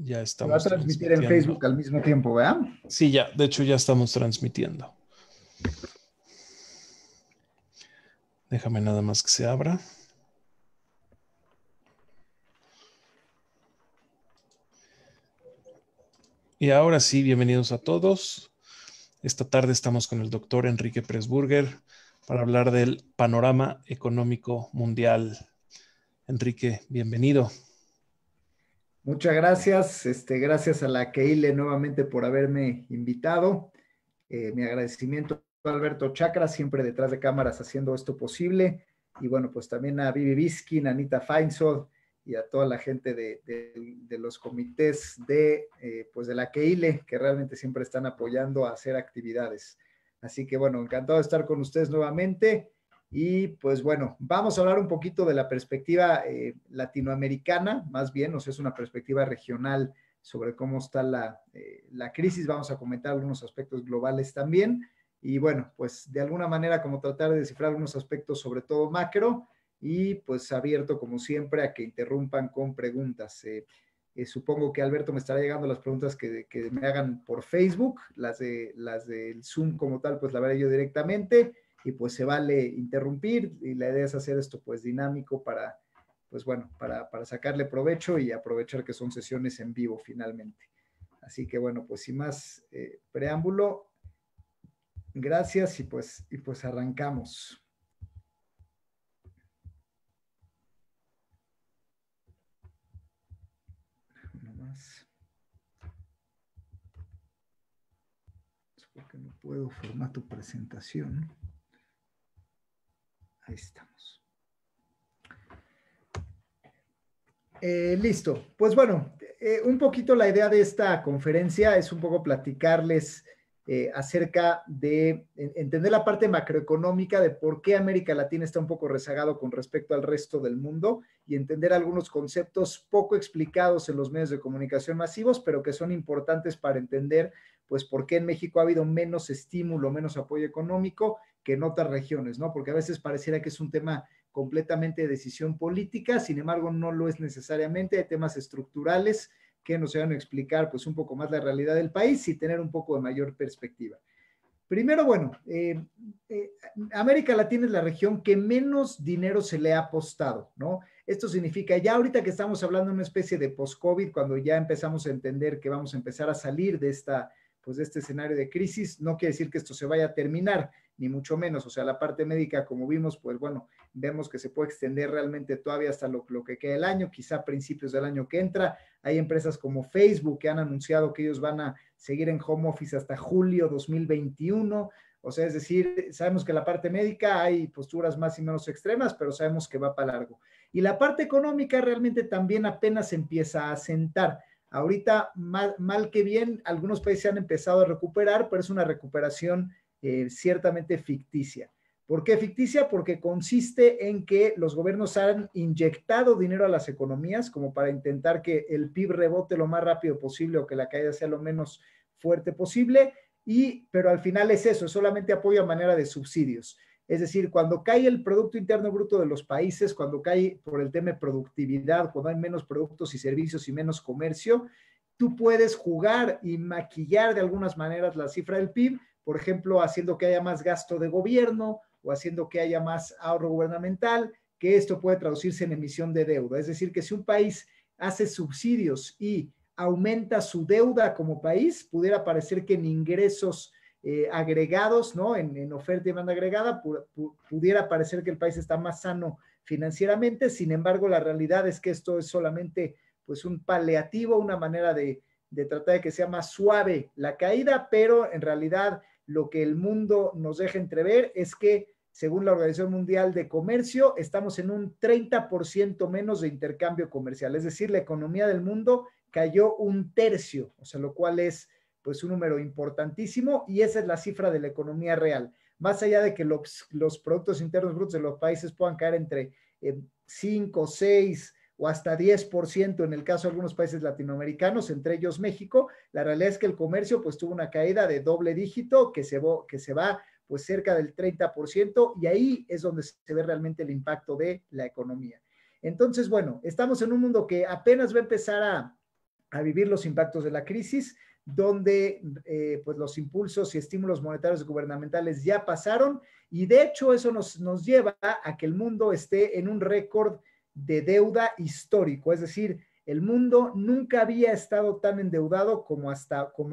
Ya Se va a estamos transmitir en transmitiendo. Facebook al mismo tiempo, ¿verdad? Sí, ya, de hecho ya estamos transmitiendo. Déjame nada más que se abra. Y ahora sí, bienvenidos a todos. Esta tarde estamos con el doctor Enrique Presburger para hablar del panorama económico mundial. Enrique, bienvenido. Muchas gracias. Gracias a la Keile nuevamente por haberme invitado. Mi agradecimiento a Alberto Chakra, siempre detrás de cámaras haciendo esto posible. Y bueno, pues también a Vivi Biskin, a Anita Feinsold y a toda la gente de los comités pues de la Keile, que realmente siempre están apoyando a hacer actividades. Así que bueno, encantado de estar con ustedes nuevamente. Y pues bueno, vamos a hablar un poquito de la perspectiva latinoamericana, más bien, o sea, es una perspectiva regional sobre cómo está la crisis. Vamos a comentar algunos aspectos globales también. Y bueno, pues de alguna manera como tratar de descifrar algunos aspectos sobre todo macro y pues abierto como siempre a que interrumpan con preguntas. Supongo que Alberto me estará llegando las preguntas que me hagan por Facebook, las del Zoom como tal, pues la veré yo directamente y pues se vale interrumpir y la idea es hacer esto pues dinámico para, pues bueno, para sacarle provecho y aprovechar que son sesiones en vivo finalmente. Así que bueno, pues sin más preámbulo, gracias y pues arrancamos. Nomás. Porque no puedo formato presentación. Ahí estamos. Listo. Pues bueno, un poquito la idea de esta conferencia es un poco platicarles acerca de entender la parte macroeconómica de por qué América Latina está un poco rezagado con respecto al resto del mundo y entender algunos conceptos poco explicados en los medios de comunicación masivos, pero que son importantes para entender pues por qué en México ha habido menos estímulo, menos apoyo económico que en otras regiones, ¿no? Porque a veces pareciera que es un tema completamente de decisión política, sin embargo no lo es necesariamente, hay temas estructurales que nos van a explicar pues un poco más la realidad del país y tener un poco de mayor perspectiva. Primero, bueno, América Latina es la región que menos dinero se le ha apostado, ¿no? Esto significa, ya ahorita que estamos hablando de una especie de post-COVID, cuando ya empezamos a entender que vamos a empezar a salir de pues de este escenario de crisis, no quiere decir que esto se vaya a terminar, ni mucho menos, o sea, la parte médica, como vimos, pues bueno, vemos que se puede extender realmente todavía hasta lo que queda el año, quizá a principios del año que entra. Hay empresas como Facebook que han anunciado que ellos van a seguir en home office hasta julio 2021. O sea, es decir, sabemos que la parte médica hay posturas más y menos extremas, pero sabemos que va para largo. Y la parte económica realmente también apenas empieza a sentar. Ahorita, mal que bien, algunos países han empezado a recuperar, pero es una recuperación ciertamente ficticia. ¿Por qué ficticia? Porque consiste en que los gobiernos han inyectado dinero a las economías como para intentar que el PIB rebote lo más rápido posible o que la caída sea lo menos fuerte posible, pero al final es eso, es solamente apoyo a manera de subsidios. Es decir, cuando cae el Producto Interno Bruto de los países, cuando cae por el tema de productividad, cuando hay menos productos y servicios y menos comercio, tú puedes jugar y maquillar de algunas maneras la cifra del PIB, por ejemplo, haciendo que haya más gasto de gobierno o haciendo que haya más ahorro gubernamental, que esto puede traducirse en emisión de deuda. Es decir, que si un país hace subsidios y aumenta su deuda como país, pudiera parecer que en ingresos agregados, ¿no? En oferta y demanda agregada, pudiera parecer que el país está más sano financieramente. Sin embargo, la realidad es que esto es solamente pues un paliativo, una manera de tratar de que sea más suave la caída, pero en realidad lo que el mundo nos deja entrever es que según la Organización Mundial de Comercio, estamos en un 30% menos de intercambio comercial, es decir, la economía del mundo cayó un tercio, o sea, lo cual es pues un número importantísimo y esa es la cifra de la economía real. Más allá de que los productos internos brutos de los países puedan caer entre 5, 6 o hasta 10% en el caso de algunos países latinoamericanos, entre ellos México, la realidad es que el comercio pues tuvo una caída de doble dígito que se va pues cerca del 30% y ahí es donde se ve realmente el impacto de la economía. Entonces, bueno, estamos en un mundo que apenas va a empezar a vivir los impactos de la crisis, donde pues los impulsos y estímulos monetarios gubernamentales ya pasaron, y de hecho eso nos lleva a que el mundo esté en un récord de deuda histórico. Es decir, el mundo nunca había estado tan endeudado como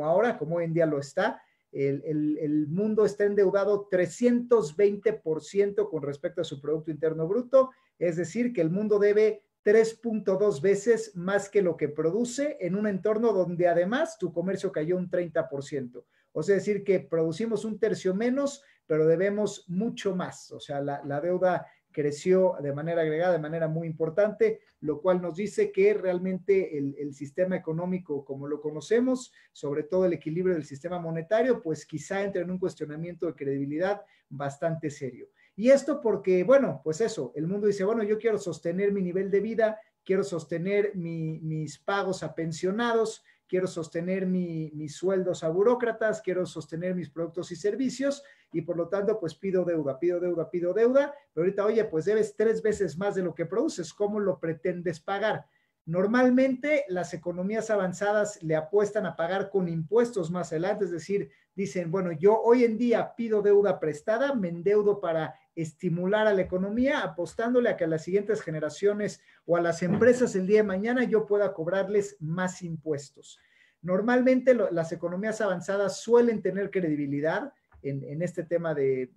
ahora, como hoy en día lo está. El mundo está endeudado 320% con respecto a su Producto Interno Bruto, es decir, que el mundo debe 3.2 veces más que lo que produce en un entorno donde además tu comercio cayó un 30%. O sea, decir que producimos un tercio menos, pero debemos mucho más. O sea, la deuda creció de manera agregada, de manera muy importante, lo cual nos dice que realmente el sistema económico como lo conocemos, sobre todo el equilibrio del sistema monetario, pues quizá entre en un cuestionamiento de credibilidad bastante serio. Y esto porque, bueno, pues eso, el mundo dice, bueno, yo quiero sostener mi nivel de vida, quiero sostener mis pagos a pensionados, quiero sostener mis sueldos a burócratas, quiero sostener mis productos y servicios, y por lo tanto, pues pido deuda, pero ahorita, oye, pues debes 3 veces más de lo que produces, ¿cómo lo pretendes pagar? Normalmente las economías avanzadas le apuestan a pagar con impuestos más adelante, es decir, dicen, bueno, yo hoy en día pido deuda prestada, me endeudo para estimular a la economía, apostándole a que a las siguientes generaciones o a las empresas el día de mañana yo pueda cobrarles más impuestos. Normalmente las economías avanzadas suelen tener credibilidad en este tema de,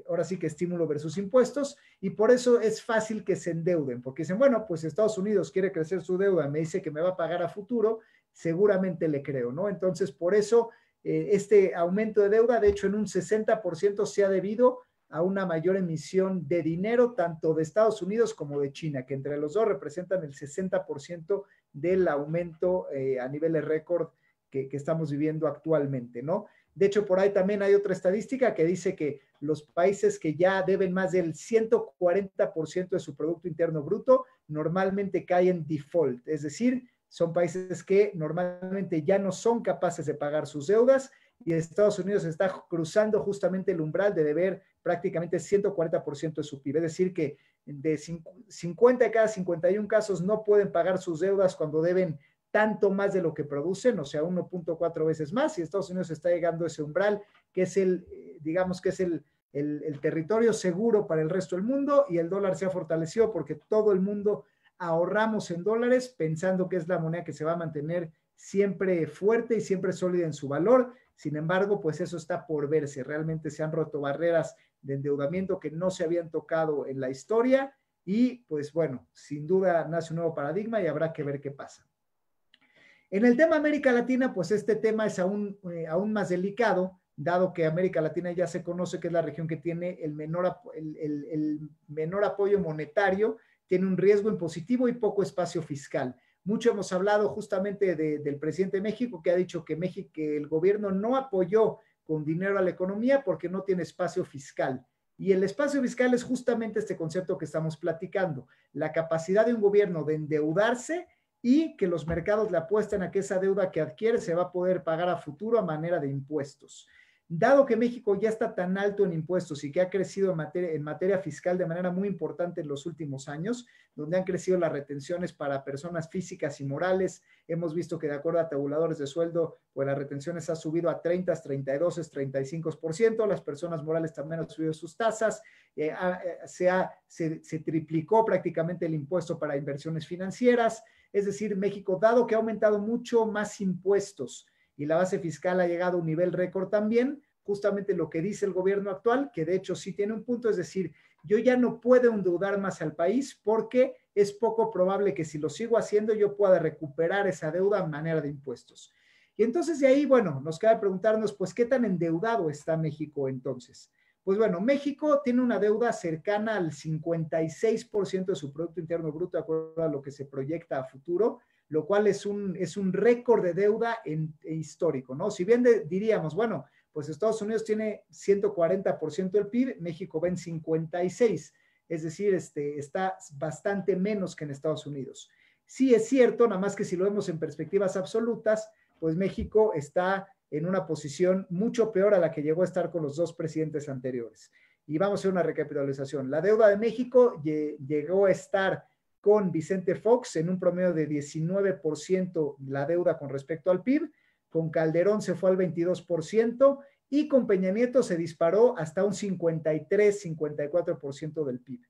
ahora sí que estímulo versus impuestos, y por eso es fácil que se endeuden, porque dicen, bueno, pues Estados Unidos quiere crecer su deuda, me dice que me va a pagar a futuro, seguramente le creo, ¿no? Entonces, por eso este aumento de deuda, de hecho, en un 60% se ha debido a una mayor emisión de dinero, tanto de Estados Unidos como de China, que entre los dos representan el 60% del aumento a nivel de récord que estamos viviendo actualmente, ¿no? De hecho, por ahí también hay otra estadística que dice que los países que ya deben más del 140% de su Producto Interno Bruto normalmente caen en default, es decir, son países que normalmente ya no son capaces de pagar sus deudas, y Estados Unidos está cruzando justamente el umbral de deber prácticamente 140% de su PIB. Es decir, que de 50 de cada 51 casos no pueden pagar sus deudas cuando deben tanto más de lo que producen, o sea, 1.4 veces más, y Estados Unidos está llegando a ese umbral, que es digamos que es el territorio seguro para el resto del mundo, y el dólar se ha fortalecido porque todo el mundo ahorramos en dólares pensando que es la moneda que se va a mantener siempre fuerte y siempre sólida en su valor. Sin embargo, pues eso está por verse. Realmente se han roto barreras de endeudamiento que no se habían tocado en la historia, y pues bueno, sin duda nace un nuevo paradigma y habrá que ver qué pasa. En el tema América Latina, pues este tema es aún más delicado, dado que América Latina ya se conoce que es la región que tiene el menor apoyo monetario, tiene un riesgo impositivo y poco espacio fiscal. Mucho hemos hablado justamente del presidente de México, que ha dicho que el gobierno no apoyó con dinero a la economía porque no tiene espacio fiscal. Y el espacio fiscal es justamente este concepto que estamos platicando, la capacidad de un gobierno de endeudarse y que los mercados le apuesten a que esa deuda que adquiere se va a poder pagar a futuro a manera de impuestos. Dado que México ya está tan alto en impuestos y que ha crecido en materia fiscal de manera muy importante en los últimos años, donde han crecido las retenciones para personas físicas y morales, hemos visto que de acuerdo a tabuladores de sueldo, pues las retenciones han subido a 30, 32, 35%, las personas morales también han subido sus tasas, se triplicó prácticamente el impuesto para inversiones financieras. Es decir, México, dado que ha aumentado mucho más impuestos y la base fiscal ha llegado a un nivel récord también, justamente lo que dice el gobierno actual, que de hecho sí tiene un punto, es decir, yo ya no puedo endeudar más al país porque es poco probable que si lo sigo haciendo yo pueda recuperar esa deuda a manera de impuestos. Y entonces de ahí, bueno, nos queda preguntarnos, pues, ¿qué tan endeudado está México entonces? Pues bueno, México tiene una deuda cercana al 56% de su Producto Interno Bruto, de acuerdo a lo que se proyecta a futuro, lo cual es un récord de deuda histórico, ¿no? Si bien diríamos, bueno, pues Estados Unidos tiene 140% del PIB, México va en 56%, es decir, está bastante menos que en Estados Unidos. Sí es cierto, nada más que si lo vemos en perspectivas absolutas, pues México está en una posición mucho peor a la que llegó a estar con los dos presidentes anteriores. Y vamos a hacer una recapitalización. La deuda de México llegó a estar con Vicente Fox en un promedio de 19% la deuda con respecto al PIB, con Calderón se fue al 22% y con Peña Nieto se disparó hasta un 53-54% del PIB.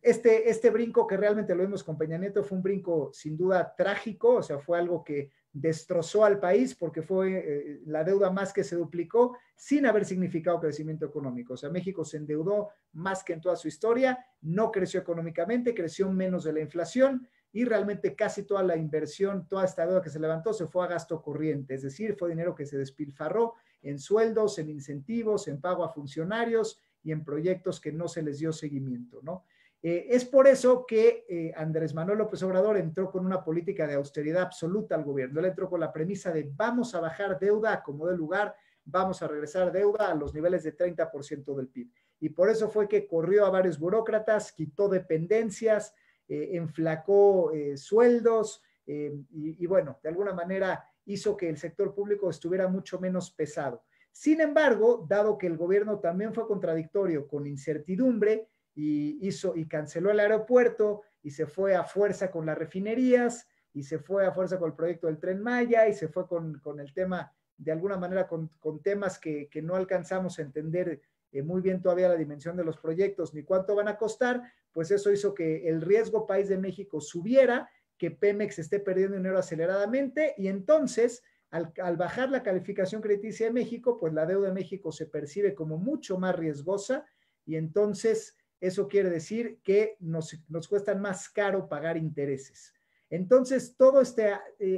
Este brinco que realmente lo vimos con Peña Nieto fue un brinco sin duda trágico, o sea, fue algo que destrozó al país porque fue la deuda más que se duplicó sin haber significado crecimiento económico. O sea, México se endeudó más que en toda su historia, no creció económicamente, creció menos de la inflación y realmente casi toda la inversión, toda esta deuda que se levantó se fue a gasto corriente, es decir, fue dinero que se despilfarró en sueldos, en incentivos, en pago a funcionarios y en proyectos que no se les dio seguimiento, ¿no? Es por eso que Andrés Manuel López Obrador entró con una política de austeridad absoluta al gobierno. Él entró con la premisa de vamos a bajar deuda como de lugar, vamos a regresar deuda a los niveles de 30% del PIB. Y por eso fue que corrió a varios burócratas, quitó dependencias, enflacó sueldos y bueno, de alguna manera hizo que el sector público estuviera mucho menos pesado. Sin embargo, dado que el gobierno también fue contradictorio con incertidumbre, y canceló el aeropuerto y se fue a fuerza con las refinerías y se fue a fuerza con el proyecto del Tren Maya y se fue con el tema, de alguna manera, con temas que no alcanzamos a entender muy bien todavía la dimensión de los proyectos ni cuánto van a costar, pues eso hizo que el riesgo país de México subiera, que Pemex esté perdiendo dinero aceleradamente y entonces al bajar la calificación crediticia de México, pues la deuda de México se percibe como mucho más riesgosa y entonces eso quiere decir que nos cuesta más caro pagar intereses. Entonces, todo este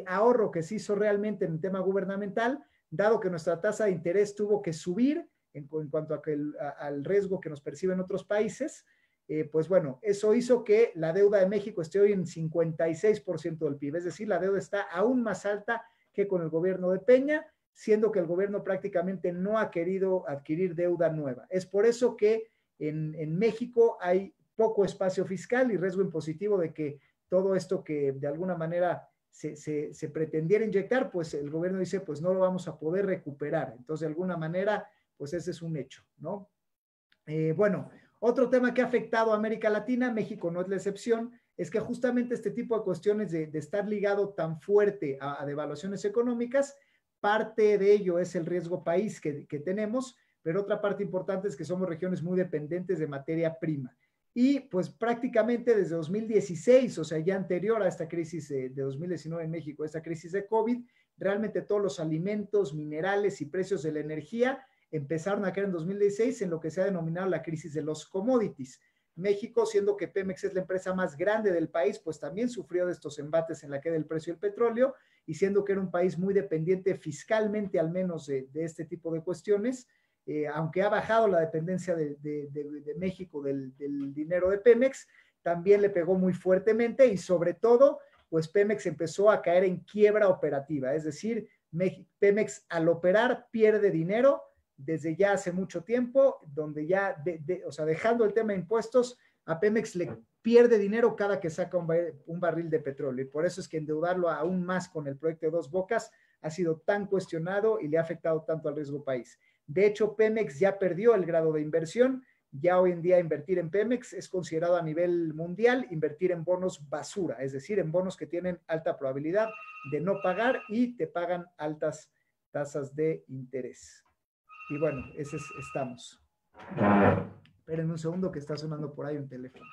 ahorro que se hizo realmente en el tema gubernamental, dado que nuestra tasa de interés tuvo que subir en cuanto al riesgo que nos perciben otros países, pues bueno, eso hizo que la deuda de México esté hoy en 56% del PIB, es decir, la deuda está aún más alta que con el gobierno de Peña, siendo que el gobierno prácticamente no ha querido adquirir deuda nueva. Es por eso que en México hay poco espacio fiscal y riesgo impositivo de que todo esto que de alguna manera se pretendiera inyectar, pues el gobierno dice, pues no lo vamos a poder recuperar. Entonces, de alguna manera, pues ese es un hecho, ¿no? Bueno, otro tema que ha afectado a América Latina, México no es la excepción, es que justamente este tipo de cuestiones de estar ligado tan fuerte a devaluaciones económicas, parte de ello es el riesgo país que tenemos, pero otra parte importante es que somos regiones muy dependientes de materia prima. Y pues prácticamente desde 2016, o sea, ya anterior a esta crisis de 2019 en México, esta crisis de COVID, realmente todos los alimentos, minerales y precios de la energía empezaron a caer en 2016 en lo que se ha denominado la crisis de los commodities. México, siendo que Pemex es la empresa más grande del país, pues también sufrió de estos embates en la caída del precio del petróleo y siendo que era un país muy dependiente fiscalmente al menos de este tipo de cuestiones, aunque ha bajado la dependencia de México del dinero de Pemex, también le pegó muy fuertemente y sobre todo, pues Pemex empezó a caer en quiebra operativa, es decir, Pemex al operar pierde dinero desde ya hace mucho tiempo, donde ya, o sea, dejando el tema de impuestos, a Pemex le pierde dinero cada que saca un barril de petróleo y por eso es que endeudarlo aún más con el proyecto de Dos Bocas ha sido tan cuestionado y le ha afectado tanto al riesgo país. De hecho, Pemex ya perdió el grado de inversión. Ya hoy en día invertir en Pemex es considerado a nivel mundial invertir en bonos basura, es decir, en bonos que tienen alta probabilidad de no pagar y te pagan altas tasas de interés. Y bueno, estamos. Espérenme un segundo que está sonando por ahí un teléfono.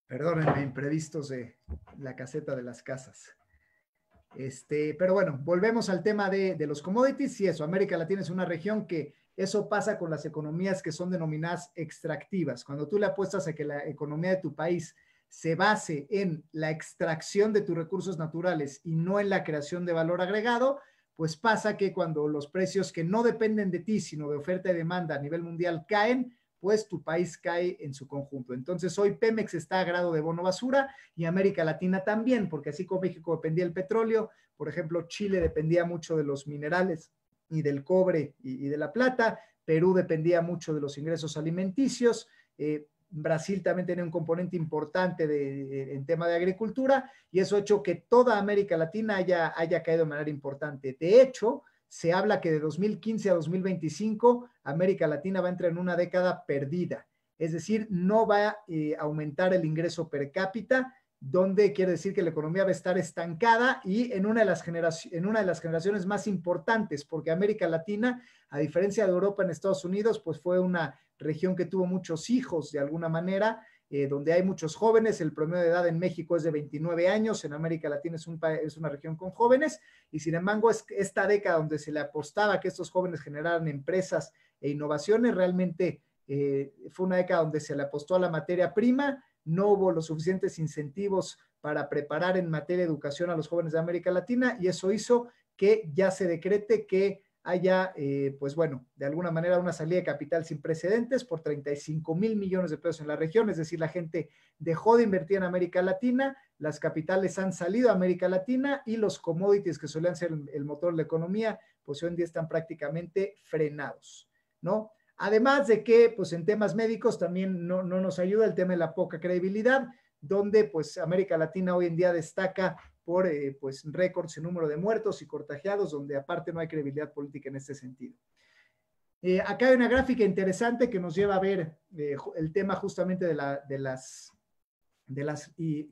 Perdónenme, imprevistos de la caseta de las casas. Pero bueno, volvemos al tema de los commodities y eso, América Latina es una región que eso pasa con las economías que son denominadas extractivas. Cuando tú le apuestas a que la economía de tu país se base en la extracción de tus recursos naturales y no en la creación de valor agregado, pues pasa que cuando los precios que no dependen de ti, sino de oferta y demanda a nivel mundial caen, pues tu país cae en su conjunto. Entonces hoy Pemex está a grado de bono basura y América Latina también, porque así como México dependía del petróleo, por ejemplo, Chile dependía mucho de los minerales y del cobre y de la plata, Perú dependía mucho de los ingresos alimenticios, Brasil también tenía un componente importante en tema de agricultura, y eso ha hecho que toda América Latina haya caído de manera importante. De hecho, se habla que de 2015 a 2025 América Latina va a entrar en una década perdida, es decir, no va a aumentar el ingreso per cápita, donde quiere decir que la economía va a estar estancada y en una de las generaciones más importantes, porque América Latina, a diferencia de Europa en Estados Unidos, pues fue una región que tuvo muchos hijos de alguna manera, donde hay muchos jóvenes. El promedio de edad en México es de 29 años, en América Latina es una región con jóvenes, y sin embargo esta década donde se le apostaba a que estos jóvenes generaran empresas e innovaciones, realmente fue una década donde se le apostó a la materia prima, no hubo los suficientes incentivos para preparar en materia de educación a los jóvenes de América Latina, y eso hizo que ya se decrete que haya, pues bueno, de alguna manera una salida de capital sin precedentes por 35,000 millones de pesos en la región, es decir, la gente dejó de invertir en América Latina, las capitales han salido a América Latina y los commodities que solían ser el motor de la economía, pues hoy en día están prácticamente frenados, ¿no? Además de que, pues en temas médicos también no nos ayuda el tema de la poca credibilidad, donde pues América Latina hoy en día destaca por pues récords en número de muertos y contagiados, donde aparte no hay credibilidad política en este sentido. Acá hay una gráfica interesante que nos lleva a ver el tema justamente de las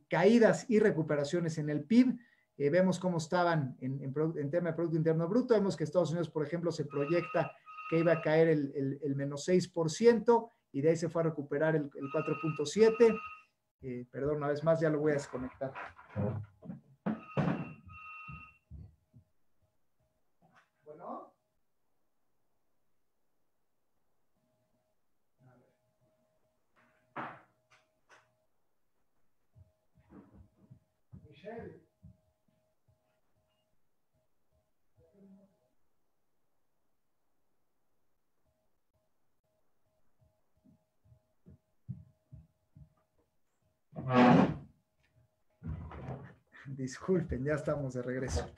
caídas y recuperaciones en el PIB. Vemos cómo estaban en tema de Producto Interno Bruto. Vemos que Estados Unidos, por ejemplo, se proyecta que iba a caer el menos 6%, y de ahí se fue a recuperar el 4.7%. Perdón, una vez más, ya lo voy a desconectar. Bueno. Michelle. Disculpen, ya estamos de regreso.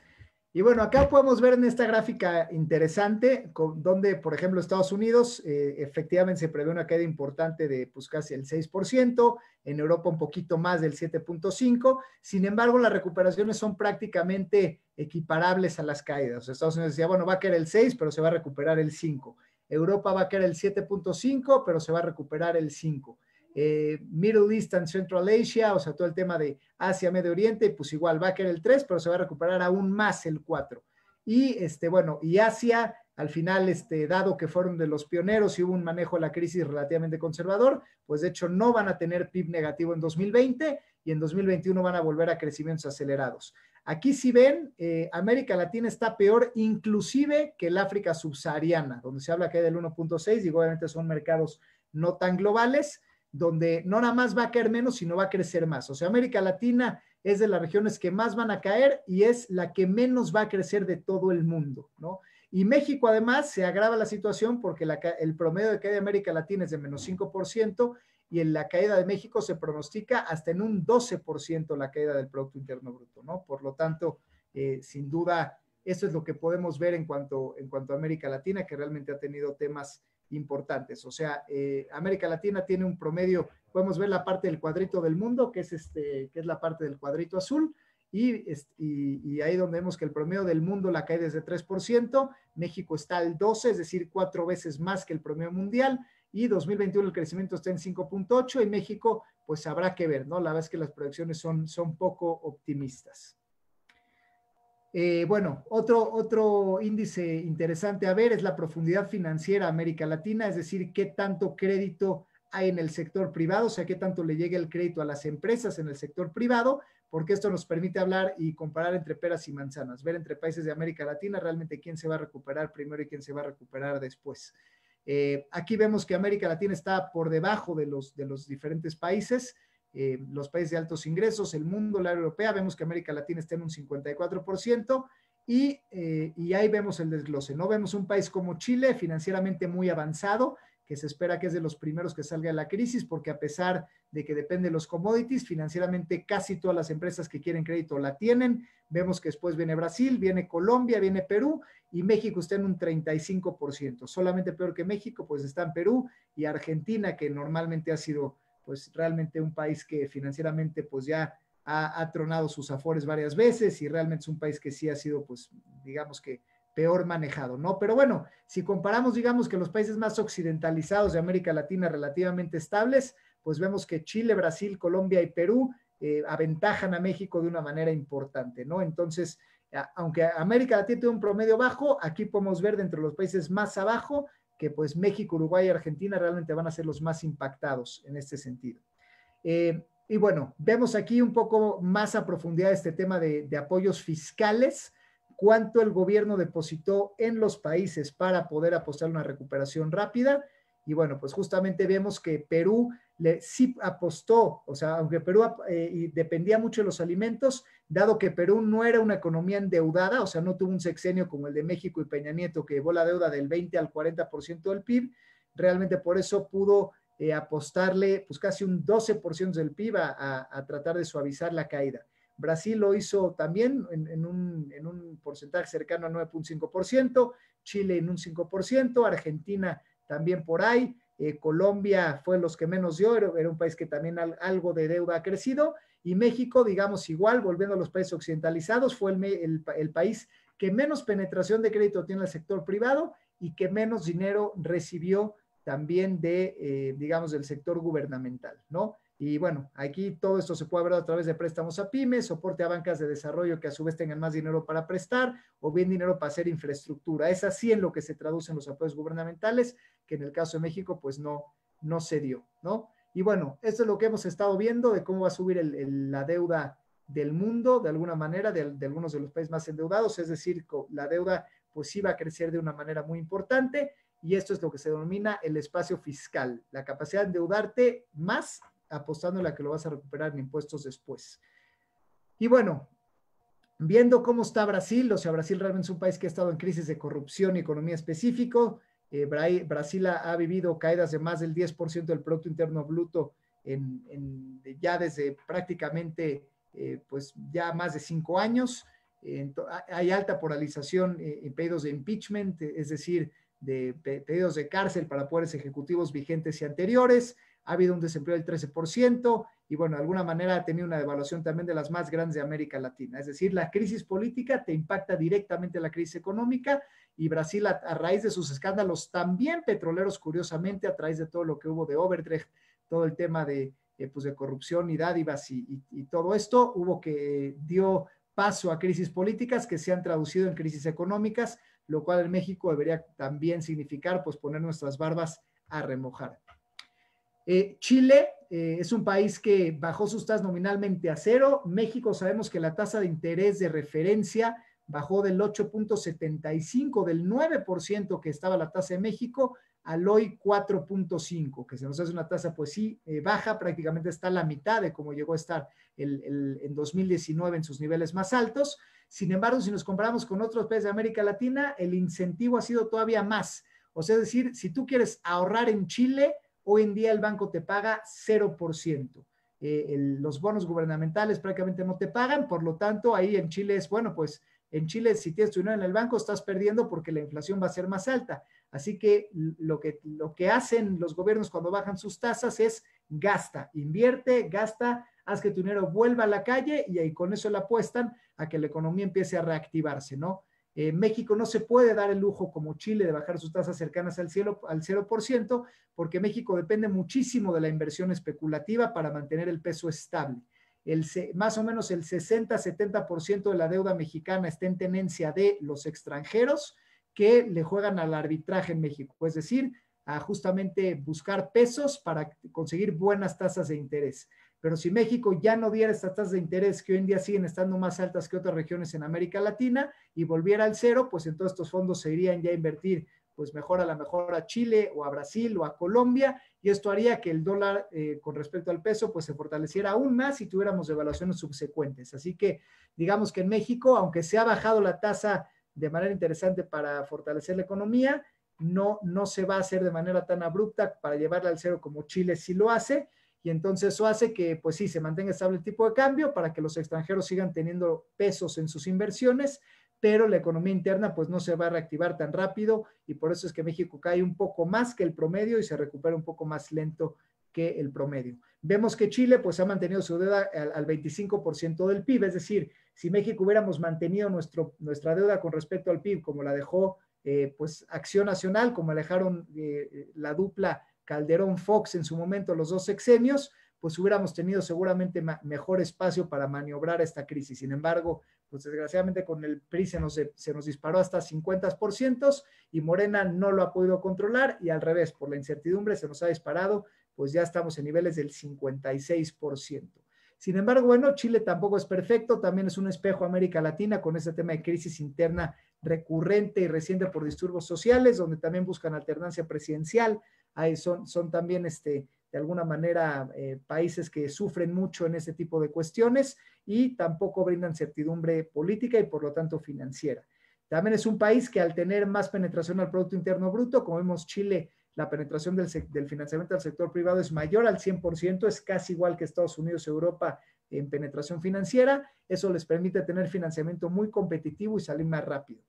Y bueno, acá podemos ver en esta gráfica interesante, donde, por ejemplo, Estados Unidos efectivamente se prevé una caída importante de pues casi el 6%, en Europa un poquito más del 7.5%, sin embargo, las recuperaciones son prácticamente equiparables a las caídas. Estados Unidos decía, bueno, va a caer el 6%, pero se va a recuperar el 5%. Europa va a caer el 7.5%, pero se va a recuperar el 5%. Middle East and Central Asia, o sea, todo el tema de Asia, Medio Oriente, pues igual va a caer el 3%, pero se va a recuperar aún más el 4%. Y bueno, y Asia, al final, dado que fueron de los pioneros y hubo un manejo de la crisis relativamente conservador, pues de hecho no van a tener PIB negativo en 2020 y en 2021 van a volver a crecimientos acelerados. Aquí si ven, América Latina está peor inclusive que el África subsahariana, donde se habla que hay del 1.6, digo, obviamente son mercados no tan globales, donde no nada más va a caer menos, sino va a crecer más. O sea, América Latina es de las regiones que más van a caer y es la que menos va a crecer de todo el mundo, ¿no? Y México además se agrava la situación porque el promedio de caída de América Latina es de menos 5% y en la caída de México se pronostica hasta en un 12% la caída del Producto Interno Bruto, ¿no? Por lo tanto, sin duda, eso es lo que podemos ver en cuanto a América Latina, que realmente ha tenido temas importantes. O sea, América Latina tiene un promedio, podemos ver la parte del cuadrito del mundo, que es la parte del cuadrito azul, y ahí donde vemos que el promedio del mundo la caída es de 3%, México está al 12%, es decir, 4 veces más que el promedio mundial, y 2021 el crecimiento está en 5.8%, y México, pues habrá que ver, ¿no? La verdad es que las proyecciones son poco optimistas. Bueno, otro índice interesante a ver es la profundidad financiera a América Latina, es decir, qué tanto crédito hay en el sector privado, o sea, qué tanto le llega el crédito a las empresas en el sector privado, porque esto nos permite hablar y comparar entre peras y manzanas, ver entre países de América Latina realmente quién se va a recuperar primero y quién se va a recuperar después. Aquí vemos que América Latina está por debajo de los diferentes países, los países de altos ingresos, el mundo, la europea, vemos que América Latina está en un 54%, y ahí vemos el desglose, ¿no? Vemos un país como Chile, financieramente muy avanzado, que se espera que es de los primeros que salga de la crisis, porque a pesar de que depende de los commodities, financieramente casi todas las empresas que quieren crédito la tienen. Vemos que después viene Brasil, viene Colombia, viene Perú, y México está en un 35%. Solamente peor que México, pues están Perú y Argentina, que normalmente ha sido pues realmente un país que financieramente pues ya ha tronado sus afores varias veces y realmente es un país que sí ha sido pues digamos que peor manejado, ¿no? Pero bueno, si comparamos digamos que los países más occidentalizados de América Latina relativamente estables, pues vemos que Chile, Brasil, Colombia y Perú aventajan a México de una manera importante, ¿no? Entonces, aunque América Latina tiene un promedio bajo, aquí podemos ver dentro de los países más abajo que pues México, Uruguay y Argentina realmente van a ser los más impactados en este sentido. Y bueno, vemos aquí un poco más a profundidad este tema de apoyos fiscales, cuánto el gobierno depositó en los países para poder apostar una recuperación rápida. Y bueno, pues justamente vemos que Perú sí apostó, o sea, aunque Perú dependía mucho de los alimentos, dado que Perú no era una economía endeudada, o sea, no tuvo un sexenio como el de México y Peña Nieto, que llevó la deuda del 20 al 40% del PIB, realmente por eso pudo apostarle pues casi un 12% del PIB a tratar de suavizar la caída. Brasil lo hizo también en un porcentaje cercano al 9.5%, Chile en un 5%, Argentina también por ahí, Colombia fue los que menos dio, era un país que también algo de deuda ha crecido, y México, digamos igual, volviendo a los países occidentalizados, fue el país que menos penetración de crédito tiene el sector privado y que menos dinero recibió también digamos, del sector gubernamental, ¿no? Y bueno, aquí todo esto se puede ver a través de préstamos a pymes, soporte a bancas de desarrollo que a su vez tengan más dinero para prestar o bien dinero para hacer infraestructura. Es así en lo que se traducen los apoyos gubernamentales, que en el caso de México pues no se dio, ¿no? Y bueno, esto es lo que hemos estado viendo de cómo va a subir la deuda del mundo, de alguna manera, de algunos de los países más endeudados, es decir, la deuda pues sí va a crecer de una manera muy importante, y esto es lo que se denomina el espacio fiscal, la capacidad de endeudarte más apostando a que lo vas a recuperar en impuestos después. Y bueno, viendo cómo está Brasil, o sea, Brasil realmente es un país que ha estado en crisis de corrupción y economía específico. Brasil ha vivido caídas de más del 10% del Producto Interno Bruto ya desde prácticamente pues ya más de 5 años. Hay alta polarización en pedidos de impeachment, es decir, de pedidos de cárcel para poderes ejecutivos vigentes y anteriores. Ha habido un desempleo del 13% y bueno, de alguna manera ha tenido una devaluación también de las más grandes de América Latina. Es decir, la crisis política te impacta directamente la crisis económica y Brasil a raíz de sus escándalos también petroleros, curiosamente, a través de todo lo que hubo de Odebrecht, todo el tema pues de corrupción y dádivas y todo esto, dio paso a crisis políticas que se han traducido en crisis económicas, lo cual en México debería también significar pues poner nuestras barbas a remojar. Chile es un país que bajó sus tasas nominalmente a cero. México sabemos que la tasa de interés de referencia bajó del 8.75, del 9% que estaba la tasa de México, al hoy 4.5, que se nos hace una tasa pues sí baja, prácticamente está a la mitad de cómo llegó a estar en 2019 en sus niveles más altos. Sin embargo, si nos comparamos con otros países de América Latina, el incentivo ha sido todavía más. O sea, es decir, si tú quieres ahorrar en Chile, hoy en día el banco te paga 0%. Los bonos gubernamentales prácticamente no te pagan, por lo tanto, ahí en Chile es, bueno, pues en Chile si tienes tu dinero en el banco estás perdiendo porque la inflación va a ser más alta. Así que lo que hacen los gobiernos cuando bajan sus tasas es gasta, invierte, gasta, haz que tu dinero vuelva a la calle y ahí con eso le apuestan a que la economía empiece a reactivarse, ¿no? México no se puede dar el lujo como Chile de bajar sus tasas cercanas al 0%, porque México depende muchísimo de la inversión especulativa para mantener el peso estable. Más o menos el 60-70% de la deuda mexicana está en tenencia de los extranjeros que le juegan al arbitraje en México, es decir, a justamente buscar pesos para conseguir buenas tasas de interés. Pero si México ya no diera estas tasas de interés que hoy en día siguen estando más altas que otras regiones en América Latina y volviera al cero, pues entonces estos fondos se irían ya a invertir pues mejor a Chile o a Brasil o a Colombia, y esto haría que el dólar con respecto al peso pues se fortaleciera aún más si tuviéramos devaluaciones subsecuentes. Así que digamos que en México, aunque se ha bajado la tasa de manera interesante para fortalecer la economía, no se va a hacer de manera tan abrupta para llevarla al cero como Chile sí lo hace, y entonces eso hace que pues sí se mantenga estable el tipo de cambio para que los extranjeros sigan teniendo pesos en sus inversiones, pero la economía interna pues no se va a reactivar tan rápido y por eso es que México cae un poco más que el promedio y se recupera un poco más lento que el promedio. Vemos que Chile pues ha mantenido su deuda al 25% del PIB, es decir, si México hubiéramos mantenido nuestra deuda con respecto al PIB como la dejó pues Acción Nacional, como dejaron la dupla Calderón-Fox en su momento los dos sexenios, pues hubiéramos tenido seguramente mejor espacio para maniobrar esta crisis. Sin embargo, pues desgraciadamente con el PRI se nos disparó hasta 50% y Morena no lo ha podido controlar y al revés, por la incertidumbre se nos ha disparado, pues ya estamos en niveles del 56%. Sin embargo, bueno, Chile tampoco es perfecto, también es un espejo a América Latina con ese tema de crisis interna recurrente y reciente por disturbios sociales, donde también buscan alternancia presidencial. Ahí son también de alguna manera países que sufren mucho en ese tipo de cuestiones y tampoco brindan certidumbre política y por lo tanto financiera. También es un país que al tener más penetración al Producto Interno Bruto, como vemos Chile, la penetración del financiamiento del sector privado es mayor al 100%, es casi igual que Estados Unidos, Europa en penetración financiera, eso les permite tener financiamiento muy competitivo y salir más rápido.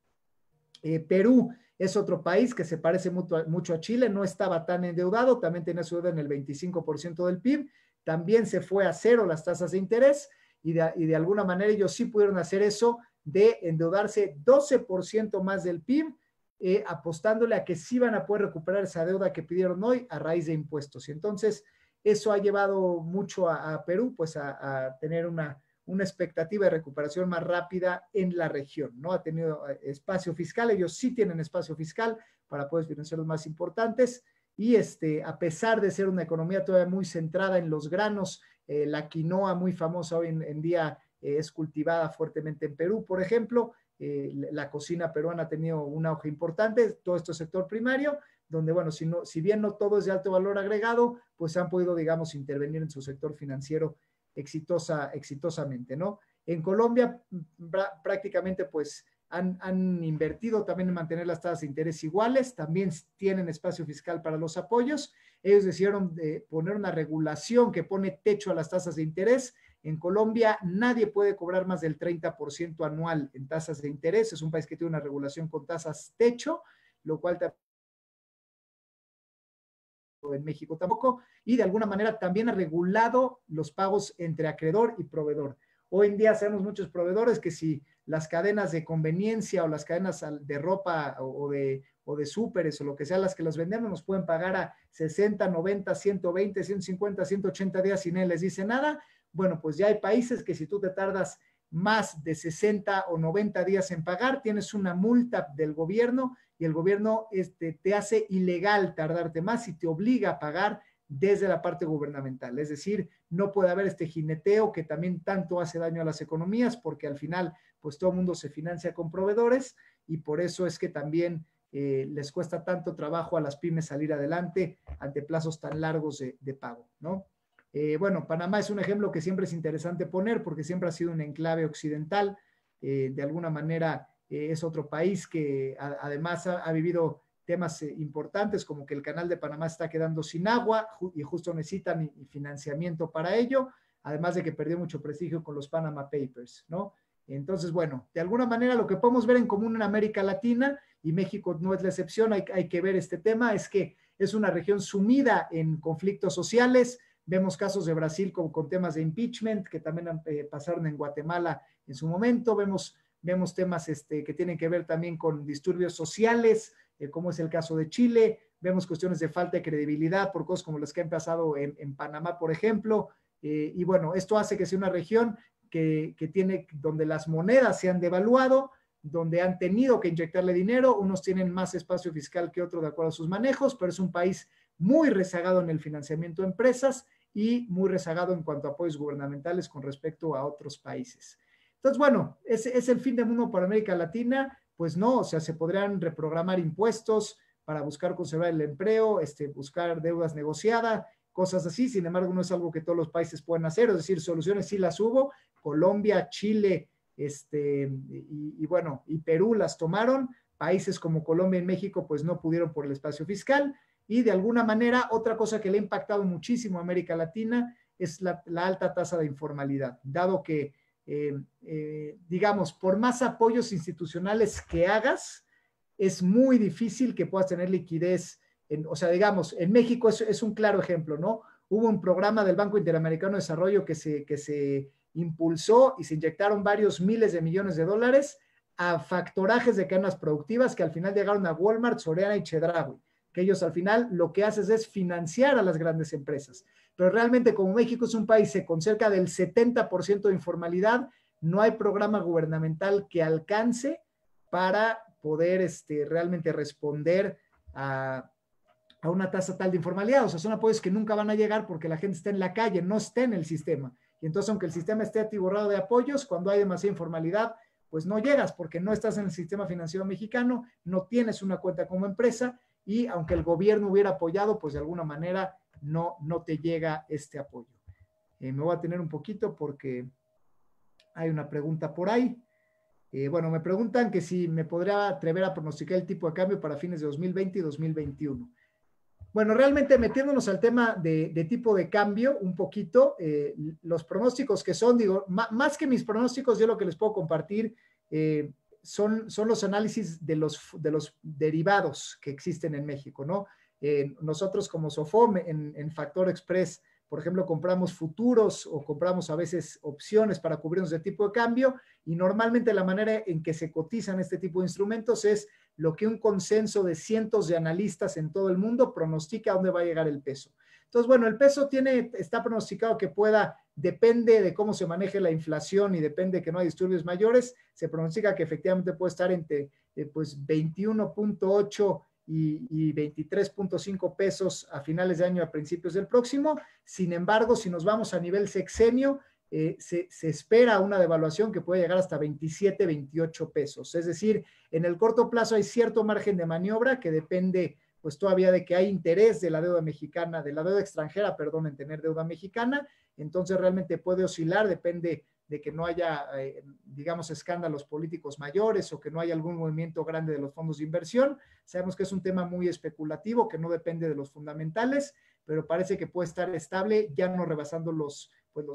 Perú es otro país que se parece mucho a Chile, no estaba tan endeudado, también tenía su deuda en el 25% del PIB, también se fue a cero las tasas de interés y de alguna manera ellos sí pudieron hacer eso de endeudarse 12% más del PIB, apostándole a que sí van a poder recuperar esa deuda que pidieron hoy a raíz de impuestos. Y entonces eso ha llevado mucho a Perú pues a tener una expectativa de recuperación más rápida en la región, ¿no? Ha tenido espacio fiscal, ellos sí tienen espacio fiscal para poder financiar los más importantes y a pesar de ser una economía todavía muy centrada en los granos, la quinoa muy famosa hoy en día es cultivada fuertemente en Perú, por ejemplo, la cocina peruana ha tenido un auge importante, todo esto es sector primario, donde, bueno, si bien no todo es de alto valor agregado, pues han podido, digamos, intervenir en su sector financiero exitosamente, ¿no? En Colombia prácticamente pues han invertido también en mantener las tasas de interés iguales, también tienen espacio fiscal para los apoyos, ellos decidieron poner una regulación que pone techo a las tasas de interés. En Colombia nadie puede cobrar más del 30% anual en tasas de interés, es un país que tiene una regulación con tasas techo, lo cual en México tampoco, y de alguna manera también ha regulado los pagos entre acreedor y proveedor. Hoy en día sabemos muchos proveedores que si las cadenas de conveniencia o las cadenas de ropa o de súperes o lo que sea las que los vendemos nos pueden pagar a 60, 90, 120, 150, 180 días y nadie les dice nada. Bueno, pues ya hay países que si tú te tardas más de 60 o 90 días en pagar, tienes una multa del gobierno y el gobierno te hace ilegal tardarte más y te obliga a pagar desde la parte gubernamental. Es decir, no puede haber este jineteo que también tanto hace daño a las economías porque al final pues todo el mundo se financia con proveedores y por eso es que también les cuesta tanto trabajo a las pymes salir adelante ante plazos tan largos de pago, ¿no? Bueno, Panamá es un ejemplo que siempre es interesante poner porque siempre ha sido un enclave occidental, de alguna manera es otro país que además ha vivido temas importantes como que el canal de Panamá está quedando sin agua y justo necesitan financiamiento para ello, además de que perdió mucho prestigio con los Panama Papers, ¿no? Entonces, bueno, de alguna manera lo que podemos ver en común en América Latina, y México no es la excepción, hay que ver este tema, es que es una región sumida en conflictos sociales. Vemos casos de Brasil con temas de impeachment que también pasaron en Guatemala en su momento. Vemos temas que tienen que ver también con disturbios sociales, como es el caso de Chile. Vemos cuestiones de falta de credibilidad por cosas como las que han pasado en Panamá, por ejemplo. Y bueno, esto hace que sea una región que tiene, donde las monedas se han devaluado, donde han tenido que inyectarle dinero. Unos tienen más espacio fiscal que otros de acuerdo a sus manejos, pero es un país muy rezagado en el financiamiento de empresas y muy rezagado en cuanto a apoyos gubernamentales con respecto a otros países. Entonces, bueno, ¿es el fin del mundo para América Latina? Pues no, o sea, se podrían reprogramar impuestos para buscar conservar el empleo, buscar deudas negociadas, cosas así. Sin embargo, no es algo que todos los países puedan hacer, es decir, soluciones sí las hubo. Colombia, Chile, y bueno, y Perú las tomaron. Países como Colombia y México, pues no pudieron por el espacio fiscal. Y de alguna manera, otra cosa que le ha impactado muchísimo a América Latina es la alta tasa de informalidad, dado que digamos, por más apoyos institucionales que hagas, es muy difícil que puedas tener liquidez. O sea, digamos, en México es un claro ejemplo, ¿no? Hubo un programa del Banco Interamericano de Desarrollo que se impulsó y se inyectaron varios miles de millones de dólares a factorajes de cadenas productivas que al final llegaron a Walmart, Soriana y Chedraui, que ellos al final lo que hacen es financiar a las grandes empresas. Pero realmente como México es un país con cerca del 70% de informalidad, no hay programa gubernamental que alcance para poder realmente responder a una tasa tal de informalidad. O sea, son apoyos que nunca van a llegar porque la gente está en la calle, no está en el sistema. Y entonces, aunque el sistema esté atiborrado de apoyos, cuando hay demasiada informalidad, pues no llegas porque no estás en el sistema financiero mexicano, no tienes una cuenta como empresa y aunque el gobierno hubiera apoyado, pues de alguna manera no te llega este apoyo. Me voy a tener un poquito porque hay una pregunta por ahí. Bueno, me preguntan que si me podría atrever a pronosticar el tipo de cambio para fines de 2020 y 2021. Bueno, realmente metiéndonos al tema de tipo de cambio un poquito, los pronósticos que son, digo, más que mis pronósticos, yo lo que les puedo compartir son los análisis de los derivados que existen en México, ¿no? Nosotros como SOFOM en Factor Express, por ejemplo, compramos futuros o compramos a veces opciones para cubrirnos de tipo de cambio y normalmente la manera en que se cotizan este tipo de instrumentos es lo que un consenso de cientos de analistas en todo el mundo pronostica a dónde va a llegar el peso. Entonces, bueno, el peso está pronosticado que depende de cómo se maneje la inflación y depende de que no hay disturbios mayores, se pronostica que efectivamente puede estar entre 21.8 y 23.5 pesos a finales de año, a principios del próximo. Sin embargo, si nos vamos a nivel sexenio, se espera una devaluación que puede llegar hasta 27, 28 pesos. Es decir, en el corto plazo hay cierto margen de maniobra que depende pues todavía de que hay interés de la deuda mexicana, de la deuda extranjera, perdón, en tener deuda mexicana. Entonces realmente puede oscilar, depende de que no haya, digamos, escándalos políticos mayores o que no haya algún movimiento grande de los fondos de inversión. Sabemos que es un tema muy especulativo, que no depende de los fundamentales, pero parece que puede estar estable, ya no rebasando los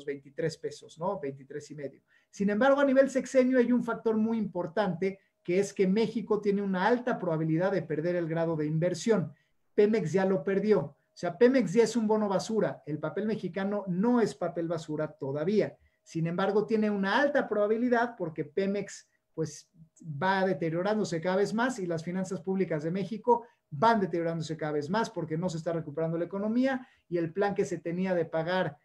23 pesos, ¿no? 23 y medio. Sin embargo, a nivel sexenio hay un factor muy importante, que es que México tiene una alta probabilidad de perder el grado de inversión. Pemex ya lo perdió. O sea, Pemex ya es un bono basura. El papel mexicano no es papel basura todavía. Sin embargo, tiene una alta probabilidad porque Pemex pues va deteriorándose cada vez más y las finanzas públicas de México van deteriorándose cada vez más porque no se está recuperando la economía y el plan que se tenía de pagar